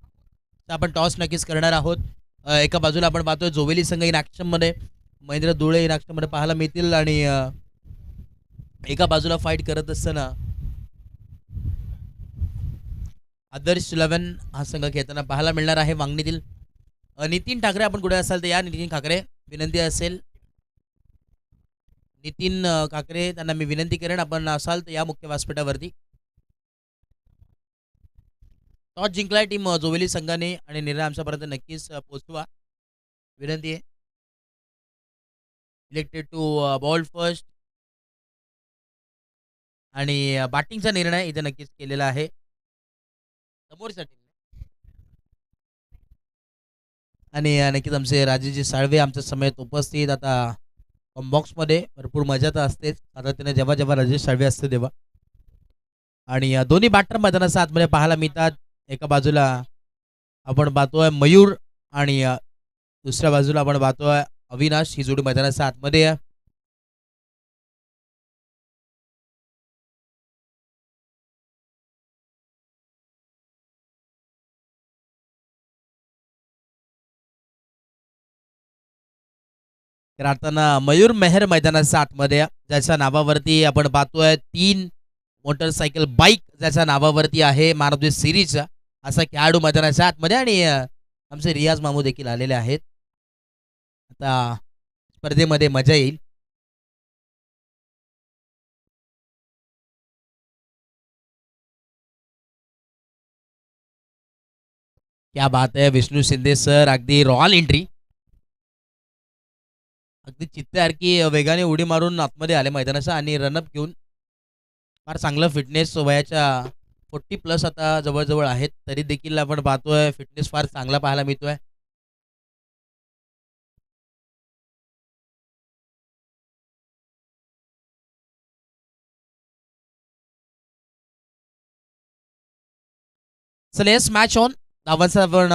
आपण टॉस नक्कीच करणार आहोत. एका बाजूला आपण पाहतोय जोवेली संघ इन ॲक्शनमध्ये, महेंद्र धुळे इन ॲक्शनमध्ये पाहायला मिळतील आणि एका बाजूला फाईट करत असताना आदर्श 11 हा संघ खेळताना पाहायला मिळणार आहे. वांगणीतील नितीन ठाकरे, आपण कुठे असाल तर या. नितीन ठाकरे, विनंती असेल. नितीन ठाकरे, त्यांना मी विनंती करेन आपण असाल तर या मुख्य व्यासपीठावरती. टॉस जिंकलाय टीम जोवेली संघाने आणि निर्णय आमच्यापर्यंत नक्कीच पोहोचवा. विनंती आहे. इलेक्टेड टू बॉल फर्स्ट आणि बॅटिंगचा निर्णय इथे नक्कीच केलेला आहे समोरच्या टीमने. आणि नक्कीच आमचे राजेजी साळवे आमच्या समेत उपस्थित. आता बॉक्समध्ये भरपूर मजा तर असतेच सातत्याने जेव्हा जेव्हा राजेश साळवे असते तेव्हा. आणि दोन्ही बॅटर मैदानाच्या आतमध्ये पाहायला मिळतात. एका बाजूला आपण पाहतोय मयूर आणि दुसऱ्या बाजूला आपण पाहतोय अविनाश. ही जोडी मैदानाच्या आतमध्ये आहे. राहताना मयूर मेहर मैदानाच्या आतमध्ये ज्याच्या नावावरती आपण पाहतोय 3 मोटरसायकल बाईक ज्याच्या नावावरती आहे मॅन ऑफ द सिरीजचा असा खेळाडू मैदानाच्या आतमध्ये आणि आमचे रियाज मामू देखील आलेले आहेत. आता स्पर्धेमध्ये मजा येईल. क्या बात आहे विष्णू शिंदे सर, अगदी रॉयल एंट्री, अगदी चित्त्यासारखी वेगाने उडी मारून आतमध्ये आले मैदानाचा आणि रनअप घेऊन फार चांगलं फिटनेस वयाच्या 40+ आता जवळजवळ आहेत तरी देखील आपण पाहतोय फिटनेस फार चांगला पाहायला मिळतोय. चला येस मॅच ऑन. धावांचा आपण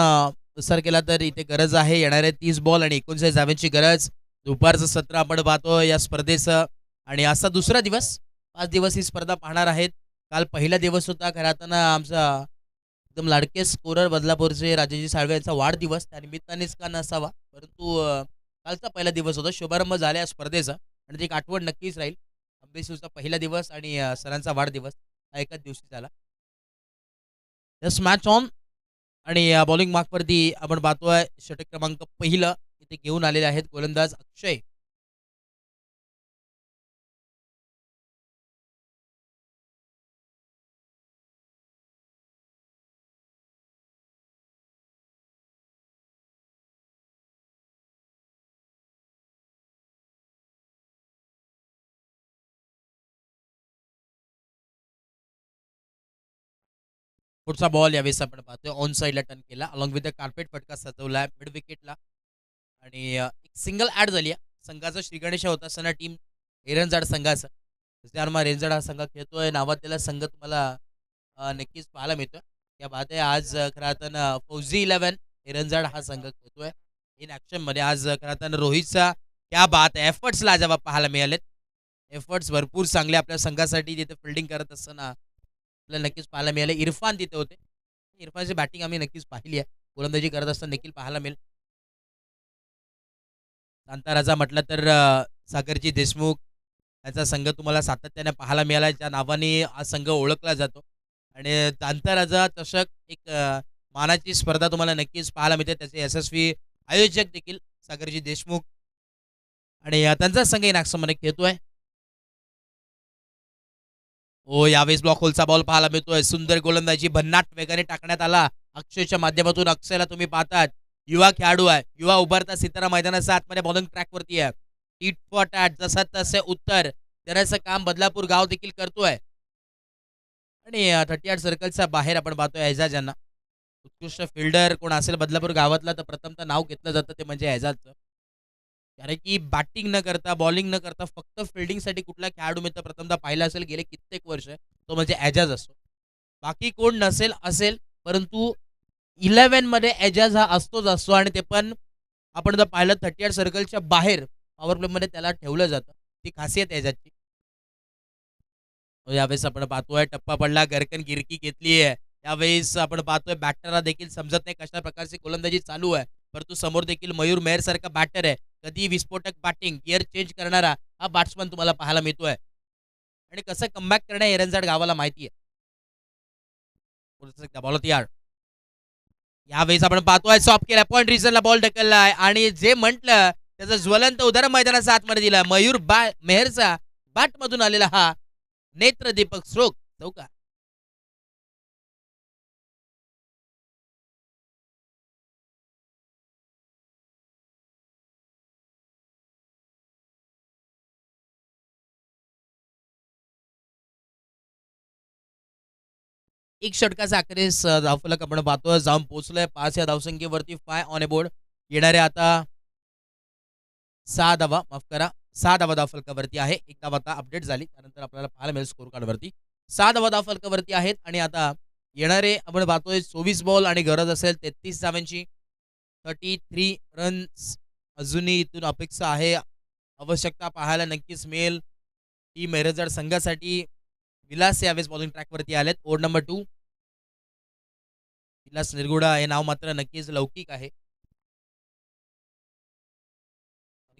विचार केला तर इथे गरज आहे. येणारे 30 बॉल आणि 39 धावांची गरज. दुपारचं सत्र आपण पाहतो या स्पर्धेचं आणि असा दुसरा दिवस. 5 दिवस ही स्पर्धा पाहणार आहेत. काल पहिला दिवस होता खरं आमचा एकदम लाडके स्कोरर बदलापूरचे राजेजी साळवे यांचा वाढदिवस त्या निमित्तानेच का नसावा परंतु कालचा पहिला दिवस होता. शुभारंभ झाला या स्पर्धेचा आणि ती एक आठवण नक्कीच राहील. अभ्यासूचा पहिला दिवस आणि सरांचा वाढदिवस हा एकाच दिवशी झाला. यस मॅच ऑन आणि बॉलिंग मार्कवरती आपण पाहतोय षटक क्रमांक पहिलं इथे घेऊन आलेले आहेत गोलंदाज अक्षय. पुढचा बॉल यावेळेस आपण पाहतोय ऑन साईडला टर्न केला अलॉंग विथ द कार्पेट फटका सजवला मिड विकेटला आणि एक सिंगल ऍड झाली आहे. संघाचा श्रीगणेश होता सना टीम एरंजाड संघाचा. त्यानुसार रेंजाड हा संघ खेळतोय नावातलेला संघ तुम्हाला नक्कीच पाहायला मिळतोय. या बात आहे आज खरं फौजी 11 एरंजाड हा संघ खेळतोय इन ऍक्शन मध्ये. आज खरं रोहितचा क्या बात आहे एफर्ट्स लाजवाब पाहायला मिळालेत. एफर्ट्स भरपूर चांगले आपल्या संघासाठी तिथे फिल्डिंग करत असताना आपल्याला नक्कीच पाहायला मिळाले. इरफान तिथे होते. इरफानची बॅटिंग आम्ही नक्कीच पाहिली आहे. गोलंदाजी करत असताना देखील पाहायला मिळेल. कांताराजा म्हटलं तर सागरजी देशमुख याचा संघ तुम्हाला सातत्याने पाहायला मिळाला ज्या नावाने हा संघ ओळखला जातो आणि कांताराजा चषक एक मानाची स्पर्धा तुम्हाला नक्कीच पाहायला मिळते. त्याचे यशस्वी आयोजक देखील सागरजी देशमुख आणि त्यांचा संघ नागसमध्ये खेळतोय. ओ यावेळेस ब्लॉक होलचा बॉल पाहायला मिळतोय. सुंदर गोलंदाजी भन्नाट वेगाने टाकण्यात आला अक्षयच्या माध्यमातून. अक्षयला तुम्ही पाहतात युवा खेळाडू आहे. युवा उभारता सितारा मैदानाच्या आतमध्ये बॉलिंग ट्रॅकवरती आहे. टीट फॉट ॲट जसं तसे उत्तर देण्याचं काम बदलापूर गाव देखील करतोय आणि 38 सर्कलच्या बाहेर आपण पाहतोय एजाज यांना. उत्कृष्ट फिल्डर कोण असेल बदलापूर गावातला तर प्रथमतः नाव घेतलं जातं ते म्हणजे एजाजचं. कारण की बॅटिंग न करता बॉलिंग न करता फक्त फिल्डिंगसाठी कुठला खेळाडू मित्र प्रथमतः पाहिला असेल गेले कित्येक वर्ष तो म्हणजे एजाज असतो. बाकी कोण नसेल असेल परंतु 11 मध्ये एजाज हा असतोच असतो आणि ते पण आपण जर पाहिलं 38 सर्कलच्या बाहेर पॉवर प्ले मध्ये त्याला ठेवलं जातं. ती खासियत एजाजची. यावेळेस आपण पाहतोय टप्पा पडला गरकन गिरकी घेतली आहे. यावेळेस आपण पाहतोय बॅटरला देखील समजत नाही कशा प्रकारची गोलंदाजी चालू आहे परंतु समोर देखील मयूर मेहर सारखा बॅटर आहे. कधी विस्फोटक बॅटिंग गिअर चेंज करणारा हा बॅट्समन तुम्हाला पाहायला मिळतोय आणि कसं कमबॅक करण्या एरंजाड गावाला माहिती आहे. यावेळेस आपण पाहतोय सॉफ्ट केला पॉइंट रिझनला बॉल ढकललाय आणि जे म्हटलं त्याचं ज्वलंत उदाहरण मैदानाचा आतमध्ये दिला. मयूर मेहरचा बॅट मधून आलेला हा नेत्रदीपक स्ट्रोक चौका. एक षटकाचा अखेरीस धावफलक आपण पाहतोय जाऊन पोहोचलोय 5 या धावसंख्येवरती 5 ऑन अ बोर्ड. येणारे आता 6 धावा माफ करा 6 धावा धावफलकावरती आहे. एक धाव आता अपडेट झाली त्यानंतर आपल्याला पाहायला मिळेल स्कोर कार्डवरती 6 धावा धावफलकावरती आहेत आणि आता येणारे आपण पाहतोय 24 बॉल आणि गरज असेल 33 धावांची. 33 रन्स अजूनही इथून अपेक्षा आहे. आवश्यकता पाहायला नक्कीच मिळेल. टीम एरंजाड संघासाठी विलास यावेळेस बॉलिंग ट्रॅकवरती आलेत. ओव्हर नंबर 2 विलास निरगुडा हे नाव मात्र नक्कीच लौकिक आहे.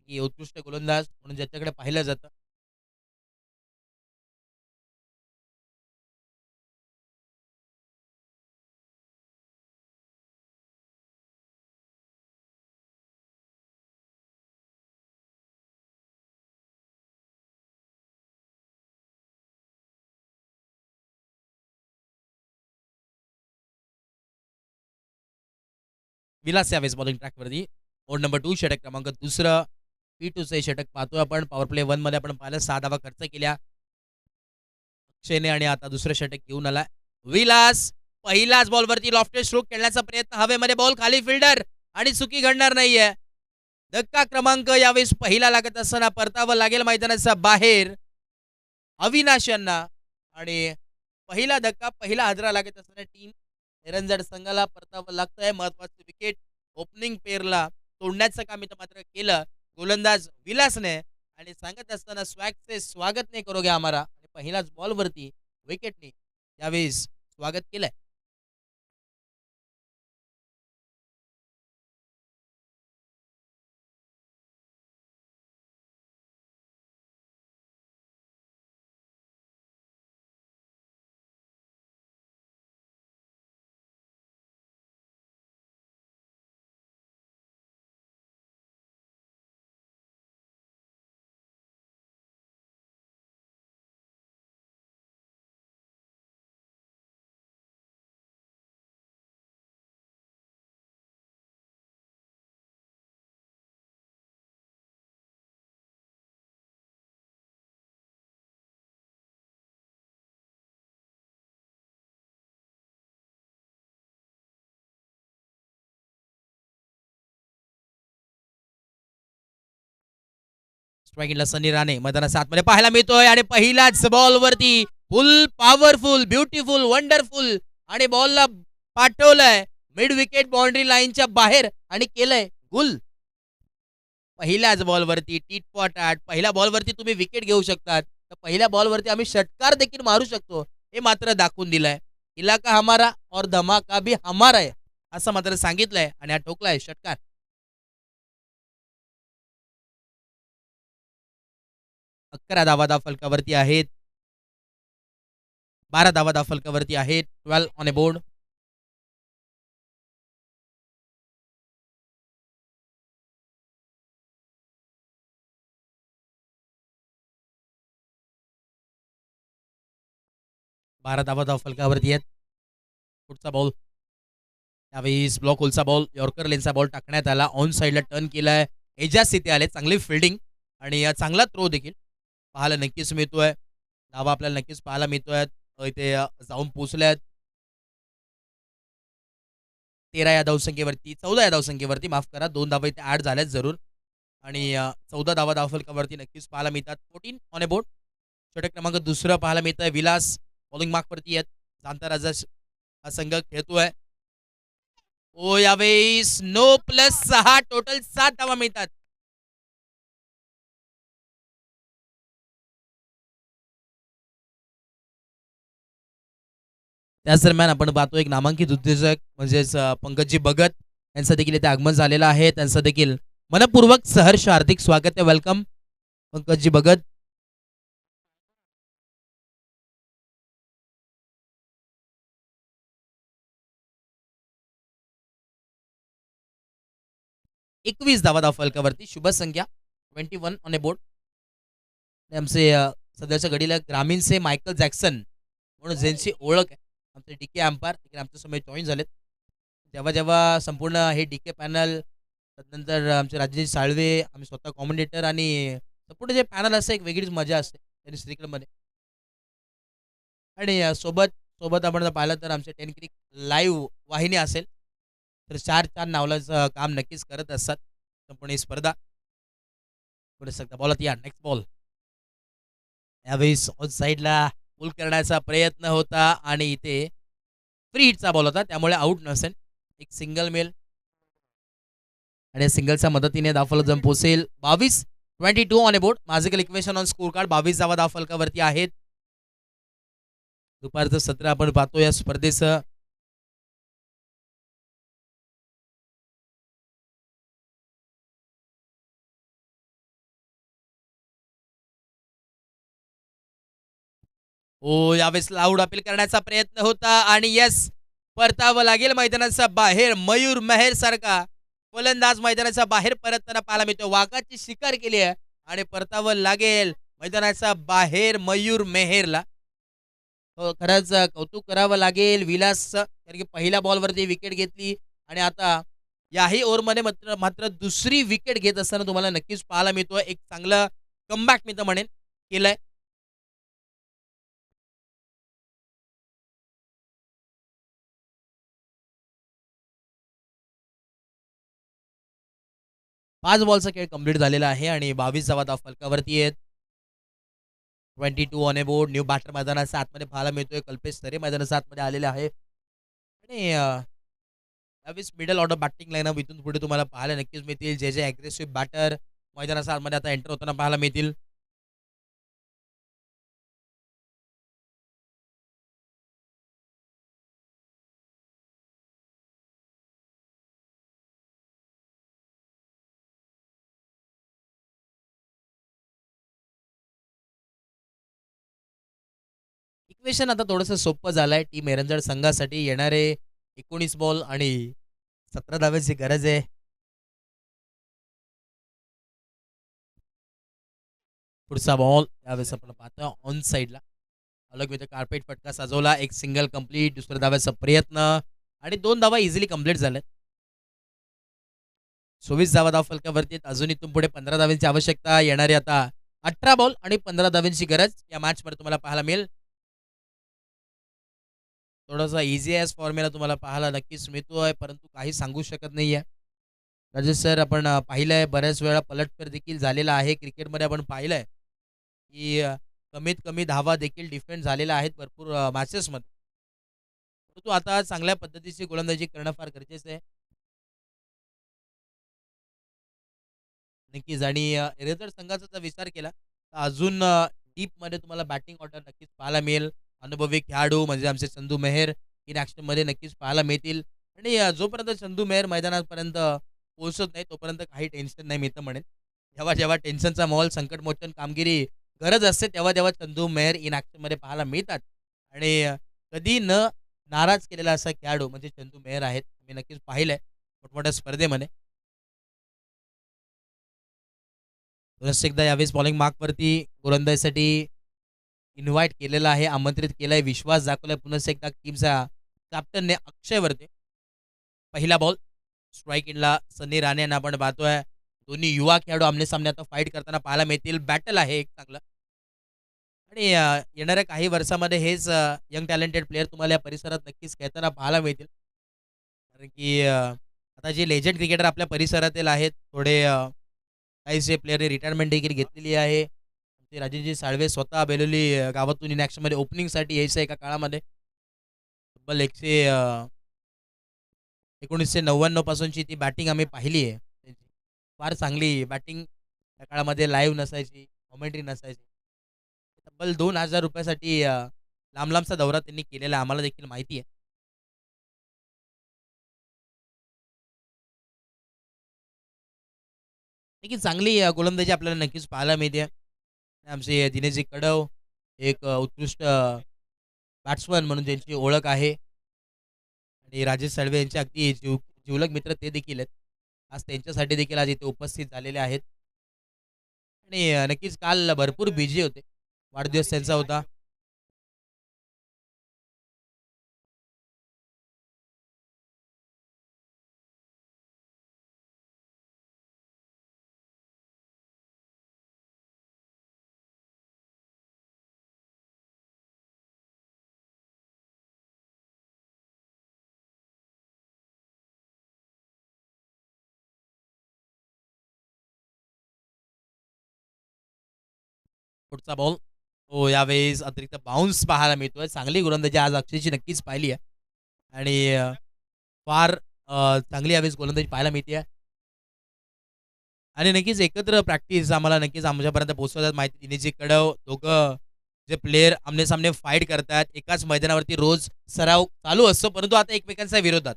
की उत्कृष्ट गोलंदाज म्हणून ज्याच्याकडे पाहिलं जातं. विलास यावेळेस बॉलिंग ट्रॅकवरती. बोर्ड नंबर 2 षटक क्रमांक दुसरं P2चे षटक पाहतोय आपण. पॉवर प्ले 1 मध्ये आपण पाहिलं 6 धावा खर्च केल्या अक्षयने आणि आता दुसरं षटक घेऊन आलाय विलास. पहिलाच बॉलवरती लॉफ्टेड स्ट्रोक खेळण्याचा प्रयत्न, हवेमध्ये बॉल खाली, फिल्डर आणि चुकी घडणार नाहीये. धक्का क्रमांक यावेळेस पहिला लागत असताना परतावं लागेल मैदानाच्या बाहेर अविनाश यांना आणि पहिला धक्का पहिला हादरा लागत असताना टीम निरंजन संघाला परतावं लागतंय. महत्वाचं विकेट ओपनिंग पेअरला तोडण्याचं काम इथं मात्र केलं गोलंदाज विलासने आणि सांगत असताना स्वॅग से स्वागत नाही करोगे आम्हाला. आणि पहिलाच बॉलवरती विकेटने यावेळेस स्वागत केलंय. स्ट्रायकिंगला सनी राणे मैदानाच्या आतमध्ये पाहायला मिळतोय आणि पहिल्याच बॉलवरती फुल पॉवरफुल, ब्युटिफुल, वंडरफुल आणि बॉलला पाठवलंय मिड विकेट बाउंड्री लाईनच्या बाहेर आणि केलंय गुल. पहिल्याच बॉलवरती टीट फॉर टॅट. पहिल्या बॉलवरती तुम्ही विकेट घेऊ शकतात, तर पहिल्या बॉलवरती आम्ही षटकार देखील मारू शकतो हे मात्र दाखवून दिलंय. इलाका हमारा और धमाका भी हमारा आहे असं मात्र सांगितलंय आणि हा ठोकलाय षटकार. 11 धावा फलकावरती आहेत. 12 धावा फलकावरती आहेत. 12 ऑन ए बोर्ड. बारा धावा फलकावरती आहेत. पुढचा बॉल त्यावेळेस ब्लॉक होलचा बॉल, यॉर्कर लेनचा बॉल टाकण्यात आला. ऑन साईडला टर्न केलाय. एजाज तिथे आले. चांगली फिल्डिंग आणि चांगला थ्रो देखील पाहायला नक्कीच मिळतोय. धावा आपल्याला नक्कीच पाहायला मिळतोय. इथे जाऊन पोहोचल्यात 13 या धावसंख्येवरती, 14 या धावसंख्येवरती, माफ करा, 2 धावा इथे ऍड झाल्याच जरूर आणि 14 धावा धावफलकावरती नक्कीच पाहायला मिळतात. 14 ऑन ए बोर्ड. षटक क्रमांक दुसरं पाहायला मिळत आहे. विलास बॉलिंग मार्कवरती आहेत. जाणता राजा हा संघ खेळतोय. ओ यावेळेस नो प्लस 6, टोटल 7 धावा मिळतात. त्याच दरम्यान आपण पाहतो एक नामांकित उद्योजक म्हणजेच पंकजी भगत यांचं देखील इथे आगमन झालेलं आहे. त्यांचं देखील मनपूर्वक सहर्ष हार्दिक स्वागत आहे. वेलकम पंकजी भगत. एकवीस धावा फलकावरती, शुभ संख्या 21 ऑन ए बोर्ड. आमचे सध्याच्या घडीला ग्रामीणचे मायकल जॅक्सन म्हणून ज्यांची ओळख आहे, आमचे डीके अंपायर देखील आमच्या समोर जॉईन झालेत. जेव्हा जेव्हा संपूर्ण हे डीके पॅनल, त्यानंतर आमचे राजेश साळवे, आम्ही स्वतः कॉमेंटेटर आणि संपूर्ण जे पॅनल असते एक वेगळीच मजा असते त्यांनी श्रीकडमध्ये. आणि सोबत सोबत आपण पाहिलं तर आमचे 10 क्रिक लाईव्ह वाहिनी असेल तर 4 नावलाचं काम नक्कीच करत असतात संपूर्ण ही स्पर्धा. पुढे सकता बॉल या नेक्स्ट बॉल यावेळेस ऑन साईडला पुल करण्याचा प्रयत्न होता आणि इथे फ्री हिटचा बॉल होता, त्यामुळे आउट नसेल. एक सिंगल मेल आणि सिंगलच्या मदतीने धावफलक जम पोसेल. 22 on a board. Magical equation on score card. 22 धावा धावफलकावरती आहेत. दुपारचं सत्र आपण पाहतो या स्पर्धेचं. हो, यावेळेस लाऊड अपील करण्याचा प्रयत्न होता आणि येस, परतावं लागेल मैदानाच्या बाहेर. मयूर मेहर सारखा फलंदाज मैदानाच्या बाहेर परतताना पाहायला मिळतो. वाघाची शिकार केली आहे आणि परतावं लागेल मैदानाच्या बाहेर मयूर मेहरला. हो, खरंच कौतुक करावं लागेल विलासचं, कारण की पहिल्या बॉलवरती विकेट घेतली आणि आता याही ओव्हरमध्ये मात्र मात्र दुसरी विकेट घेत असताना तुम्हाला नक्कीच पाहायला मिळतो. एक चांगलं कमबॅक मी तर म्हणेन केलंय. 5 बॉलचा खेळ कंप्लीट झालेला आहे आणि 22 धावा धाव फलकावरती आहेत. 22 on a board. New batter मैदानाच्या आतमध्ये पाहायला मिळतोय. कल्पेश सरे मैदानाच्या आतमध्ये आलेले आहे आणि यावेळेस मिडल ऑर्डर बॅटिंग लाईनअप इथून पुढे तुम्हाला पाहायला नक्कीच मिळतील. जे जे अग्रेसिव्ह बॅटर मैदानाच्या आतमध्ये आता एंटर होताना पाहायला मिळतील. इक्वेशन आता थोडंसं सोपं झालंय टीम एरंजड संघासाठी. येणारे 19 बॉल आणि 17 धाव्याची गरज आहे. पुढचा बॉल यावेळेस आपण पाहतो ऑन साईडला. अलग विथ कार्पेट फटका सजवला. एक सिंगल कंप्लीट. दुसऱ्या धाव्याचा प्रयत्न आणि 2 धावा इझिली कंप्लीट झाल्यात. 24 धावा धाव फलकावरती आहेत. अजून इथून पुढे 15 धाव्यांची आवश्यकता. येणारी आता 18 बॉल आणि 15 धाव्यांची गरज या मॅचमध्ये तुम्हाला पाहायला मिळेल. थोडासा इझी ॲज फॉर्म्युला तुम्हाला पाहायला नक्कीच मिळतोय, परंतु काही सांगू शकत नाहीये. राजेश सर, आपण पाहिलंय बऱ्याच वेळा पलटफेर देखील झालेला आहे क्रिकेटमध्ये. आपण पाहिलंय की कमीत कमी धावा देखील डिफेंड झालेल्या आहेत भरपूर मॅचेसमध्ये. परंतु आता चांगल्या पद्धतीची गोलंदाजी करणं फार गरजेचं आहे. नक्कीच आणि एरेझर संघाचा जर विचार केला तर अजून डीपमध्ये तुम्हाला बॅटिंग ऑर्डर नक्कीच पाहायला मिळेल. अनुभवी खेळाडू म्हणजे आमचे चंदू मेहर इन ॲक्शनमध्ये नक्कीच पाहायला मिळतील आणि जोपर्यंत चंदू मेहर मैदानापर्यंत पोहोचत नाही तोपर्यंत काही टेन्शन नाही, मी तर म्हणेन. जेव्हा जेव्हा टेन्शनचा माहोल, संकटमोचन कामगिरी गरज असते तेव्हा तेव्हा चंदू मेहर इन ॲक्शनमध्ये पाहायला मिळतात आणि कधी न नाराज केलेला असा खेळाडू म्हणजे चंदू मेहर आहेत. मी नक्कीच पाहिलंय मोठमोठ्या स्पर्धेमध्ये. पुन्हा एकदा यावेळेस बॉलिंग मार्कवरती गोलंदाजीसाठी इन्व्हाइट केलेलं आहे, आमंत्रित केलंय, विश्वास दाखवलाय पुन्हा एकदा टीमचा कॅप्टनने अक्षयवरती. पहिला बॉल स्ट्राईक इनला सनी राणे यांना आपण पाहतोय. दोन्ही युवा खेळाडू आमने सामने आता फाईट करताना पाहायला मिळतील. बॅटल आहे एक चांगलं आणि येणाऱ्या काही वर्षामध्ये हेच यंग टॅलेंटेड प्लेयर तुम्हाला या परिसरात नक्कीच खेळताना पाहायला मिळतील. कारण की आता जे लेजंड क्रिकेटर आपल्या परिसरातील आहेत थोडे काहीसे प्लेयरने रिटायरमेंट देखील घेतलेली आहे. ते राजेशजी साळवे स्वतः बेलोली गावातून इन ॲक्शनमध्ये ओपनिंगसाठी यायचं एका काळामध्ये. तब्बल 1999 पासूनची ती बॅटिंग आम्ही पाहिली आहे त्यांची. फार चांगली बॅटिंग त्या काळामध्ये लाईव्ह नसायची, कॉमेंट्री नसायची. तब्बल ₹2000 लांब लांबचा दौरा त्यांनी केलेला आम्हाला देखील माहिती आहे. नक्कीच चांगली गोलंदाजी आपल्याला नक्कीच पाहायला मिळते. आमचे दिनेशजी कडव एक उत्कृष्ट बॅट्समन म्हणून ज्यांची ओळख आहे आणि राजेश साळवे यांचे अगदी जिवलग मित्र ते देखील आहेत. आज त्यांच्यासाठी देखील आज इथे उपस्थित झालेले आहेत आणि नक्कीच काल भरपूर बिझी होते. वाढदिवस त्यांचा होता. पुढचा बॉल हो, यावेळेस अतिरिक्त बाउन्स पाहायला मिळतोय. चांगली गोलंदाजी आज अक्षयची नक्कीच पाहिली आहे आणि फार चांगली यावेळेस गोलंदाजी पाहायला मिळते आणि नक्कीच एकत्र प्रॅक्टिस आम्हाला नक्कीच आमच्यापर्यंत पोहोचवतात. माहिती दिनेशजी कडव दोघं जे प्लेयर आमने सामने फाईट करतात एकाच मैदानावरती रोज सराव चालू असतो, परंतु आता एकमेकांच्या विरोधात.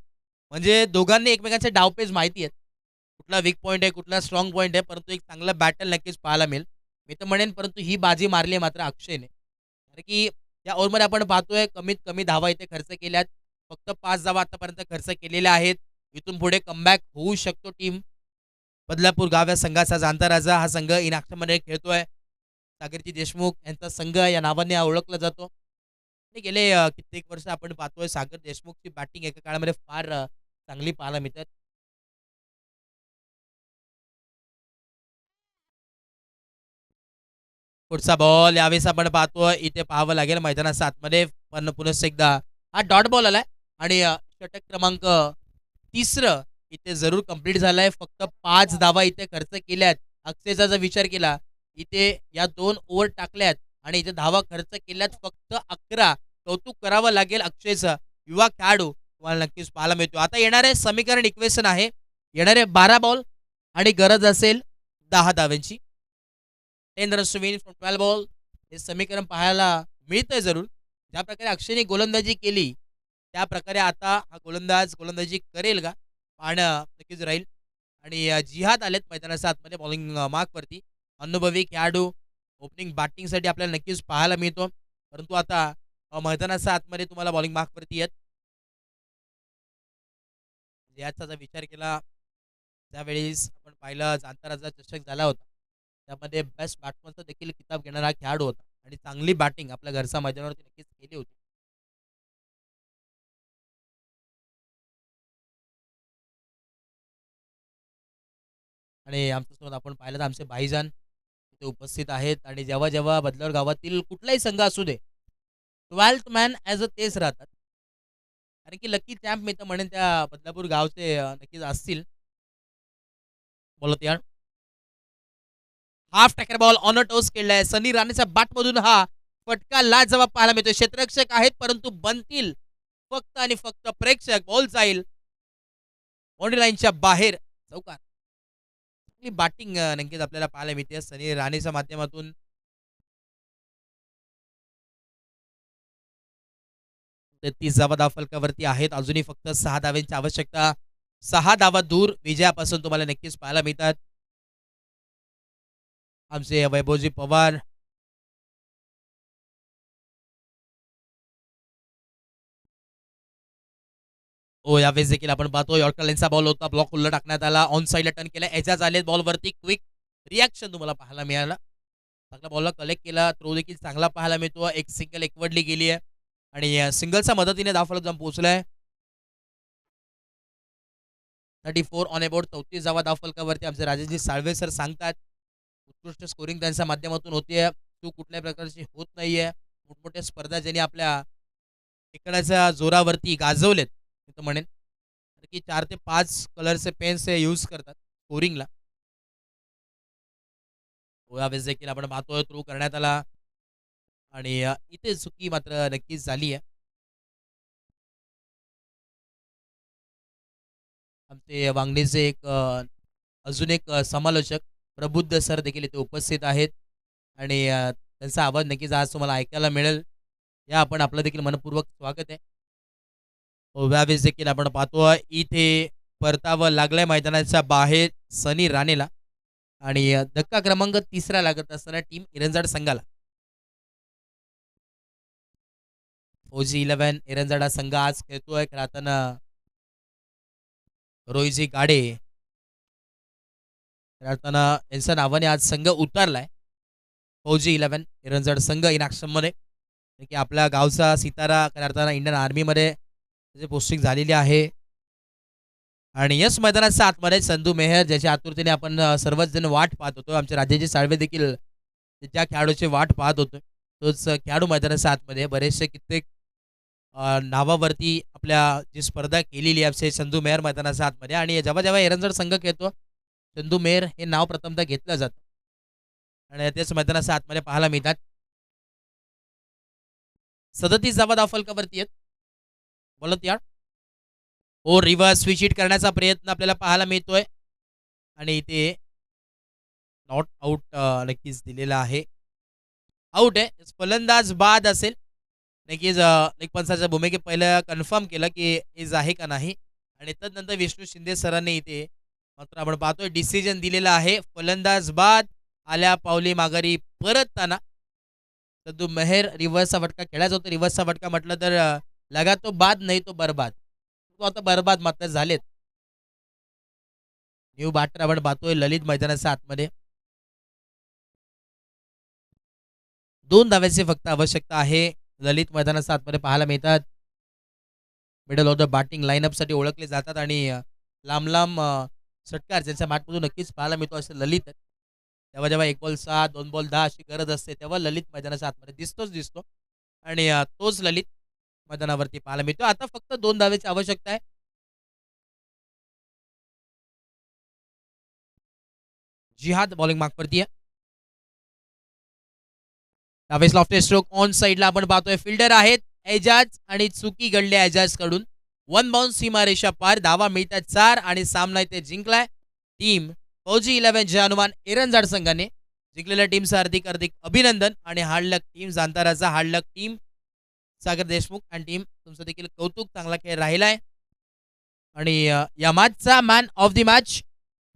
म्हणजे दोघांनी एकमेकांचे डावपेच माहिती आहेत. कुठला वीक पॉईंट आहे, कुठला स्ट्रॉंग पॉईंट आहे, परंतु एक चांगला बॅटल नक्कीच पाहायला मिळेल. मी तर म्हणेन, परंतु ही बाजी मारली आहे मात्र अक्षयने. कारण की या ओव्हरमध्ये आपण पाहतोय कमीत कमी धावा इथे खर्च केल्यात. फक्त 5 धावा आतापर्यंत खर्च केलेल्या आहेत. इथून पुढे कमबॅक होऊ शकतो टीम बदलापूर गाव या संघाचा. जाणता राजा हा संघ इनाक्षमध्ये खेळतोय. सागरजी देशमुख यांचा संघ या नावाने ओळखला जातो. आणि गेले कित्येक वर्ष आपण पाहतोय सागर देशमुखची बॅटिंग एका काळामध्ये फार चांगली पाहायला मिळते. पुढचा बॉल यावेळेस आपण पाहतोय इथे पाहावं लागेल मैदानाच्या आतमध्ये, पण पुनश्च एकदा हा डॉट बॉल आलाय आणि षटक क्रमांक 3 इथे जरूर कंप्लीट झालाय. फक्त 5 धावा इथे खर्च केल्यात. अक्षयचा जर विचार केला इथे या 2 ओव्हर टाकल्यात आणि इथे धावा खर्च केल्यात फक्त 11. कौतुक करावं लागेल अक्षयचं. युवा खेळाडू तुम्हाला नक्कीच पाहायला मिळतो. आता येणारे समीकरण इक्वेशन आहे, येणारे 12 बॉल आणि गरज असेल 10 धाव्यांची. 10 runs to win from 12 ball हे समीकरण पाहायला मिळतंय जरूर. ज्या प्रकारे अक्षयने गोलंदाजी केली त्या प्रकारे आता हा गोलंदाजी करेल का पाहणं नक्कीच राहील. आणि जिहाद आलेत मैदानाच्या आतमध्ये बॉलिंग मार्कवरती. अनुभवी खेळाडू ओपनिंग बॅटिंगसाठी आपल्याला नक्कीच पाहायला मिळतो, परंतु आता मैदानाच्या आतमध्ये तुम्हाला बॉलिंग मार्कवरती येत. याचा जर विचार केला त्यावेळेस आपण पाहिलं जाणता चषक झाला होता, त्यामध्ये बेस्ट बॅट्समनचा देखील किताब घेणारा हा खेळाडू होता आणि चांगली बॅटिंग आपल्या घरच्या मैदानावरती नक्कीच केली होती. आणि आमच्यासोबत आपण पाहिलं तर आमचे भाईजान तिथे उपस्थित आहेत आणि जेव्हा जेव्हा बदलापूर गावातील कुठलाही संघ असू दे 12th मॅन ॲज अ तेच राहतात. कारण की लकी चॅम्प मी तर म्हणेन त्या बदलापूर गावचे नक्कीच असतील. बोलत यार half tracker ball on a toss केलाय. सनी राणेच्या बॅटमधून हा फटका लाजवाब पाहायला मिळतोय. क्षेत्ररक्षक आहेत परंतु बनतील फक्त आणि फक्त प्रेक्षक. बॉल जाईल बाउंड्री लाईनच्या बाहेर चौकार. बॅटिंग नक्कीच आपल्याला पाहायला मिळते सनी राणेच्या माध्यमातून. 30 धावा धावफलकावरती आहेत. अजूनही फक्त 6 धाव्यांची आवश्यकता. 6 धावा दूर विजयापासून तुम्हाला नक्कीच पाहायला मिळतात. आमचे वैभवजी पवार यावेळेस देखील आपण पाहतो यॉर्कर लेनचा बॉल होता, ब्लॉक उल्ला टाकण्यात आला. ऑन साईडला टर्न केला. एजाज आले बॉलवरती. क्विक रिॲक्शन तुम्हाला पाहायला मिळाला. चांगला बॉलला कलेक्ट केला. थ्रो देखील चांगला पाहायला मिळतो. एक सिंगल एकवडली गेली आहे आणि सिंगलच्या मदतीने धावफलक जाऊन पोहोचलाय. 34 ऑन अबाउट 34 धावा धावफलकावरती आमचे राजेशजी साळवे सर सांगतात. उत्कृष्ट स्कोरिंग त्यांच्या माध्यमातून होते. तू कुठल्या प्रकारची होत नाहीये. मोठमोठ्या स्पर्धा ज्यांनी आपल्या इकडाच्या जोरावरती गाजवलेत मी तर म्हणेन की 4 ते 5 कलरचे पेन्स हे यूज करतात स्कोरिंगला. यावेळेस देखील आपण पाहतोय थ्रो करण्यात आला आणि इथे चुकी मात्र नक्कीच झाली आहे. आमचे वांगणीचे एक अजून एक समालोचक प्रबुद्ध सर देखील इथे उपस्थित आहेत आणि त्यांचा आवाज नक्कीच आज तुम्हाला ऐकायला मिळेल. या आपण आपलं देखील मनपूर्वक स्वागत आहे. यावेळेस देखील आपण पाहतो इथे परतावं लागलंय मैदानाच्या बाहेर सनी राणेला आणि धक्का क्रमांक 3 लागत असताना टीम इरंजाड संघाला. ओजी 11 इरंजाड हा संघ आज खेळतोय. खेळताना रोहिजी गाडे खेळताना यांच्या नावाने आज संघ उतरलाय. फौजी 11 इरंजाड संघ इन ॲक्शनमध्ये की आपल्या गावचा सितारा करताना इंडियन आर्मीमध्ये त्याची पोस्टिंग झालेली आहे. आणि यस मैदानाच्या आतमध्ये संधू मेहर ज्याच्या आतुरतेने आपण सर्वच जण वाट पाहत होतो. आमचे राजेजी साळवे देखील ज्या खेळाडूची वाट पाहत होतो तोच खेळाडू मैदानाच्या आतमध्ये. बरेचसे कित्येक नावावरती आपल्या जी स्पर्धा केलेली आहे संधू मेहर मैदानाच्या आतमध्ये. आणि जेव्हा जेव्हा एरंजड संघ खेळतो संधू मेहर हे नाव प्रथमतः घेतलं जातं आणि तेच मैदानाच्या आतमध्ये पाहायला मिळतात. 37 धावा धावफलकावरती आहेत. बोलत यार रिव्हर्स स्विच हिट करण्याचा प्रयत्न आपल्याला पाहायला मिळतोय आणि इथे नॉट आउट नक्कीच दिलेला आहे. आउट आहे. फलंदाज बाद असेल नक्कीच. लेगपंचाच्या भूमिकेत पहिलं कन्फर्म केलं की इज आहे का नाही आणि तदनंतर विष्णू शिंदे सरांनी इथे मात्र आपण पाहतोय डिसिजन दिलेला आहे. फलंदाज बाद. आल्या पावली माघारी परतताना सद्दू मेहर रिव्हर्सचा फटका खेळायचा होता. रिव्हर्सचा फटका म्हटलं तर लगा तो बाद नाही तो बरबाद. तो आता बरबाद मात्र झालेत. न्यू बॅटर आपण पाहतोय ललित मैदानाच्या आतमध्ये. 2 धावांची फक्त आवश्यकता आहे. ललित मैदानाच्या आतमध्ये पाहायला मिळतात. मिडल ऑफ द बॅटिंग लाईनअपसाठी ओळखले जातात आणि लांब लांब षटकार ज्यांच्या मॅचमधून नक्कीच पाहायला मिळतो असे ललित आहेत. तेव्हा जेव्हा 1 बॉल 7 2 बॉल 10 अशी गरज असते तेव्हा ललित मैदानाच्या आतमध्ये दिसतो आणि तोच ललित मैदानावरती पाहायला मिळतो. आता फक्त 2 धावेची आवश्यकता आहे. जिहाद बॉलिंग मार्कवरती आहे. त्यावेळेस लॉफ्टेड स्ट्रोक ऑन साईडला आपण पाहतोय. फिल्डर आहेत एजाज आणि चुकी घडली एजाज कडून. 1 बाउन्स सीमारेषा पार. धावा मिळतात 4 आणि सामना इथे जिंकलाय टीम फौजी 11 जय हनुमान एरंजाड संघाने. जिंकलेल्या टीमचं हार्दिक हार्दिक अभिनंदन आणि हार्ड लक टीम जांताराचा, हार्ड लक टीम सागर देशमुख आणि टीम तुमचं देखील कौतुक. चांगला खेळ राहिलाय आणि या मॅचचा मॅन ऑफ द मॅच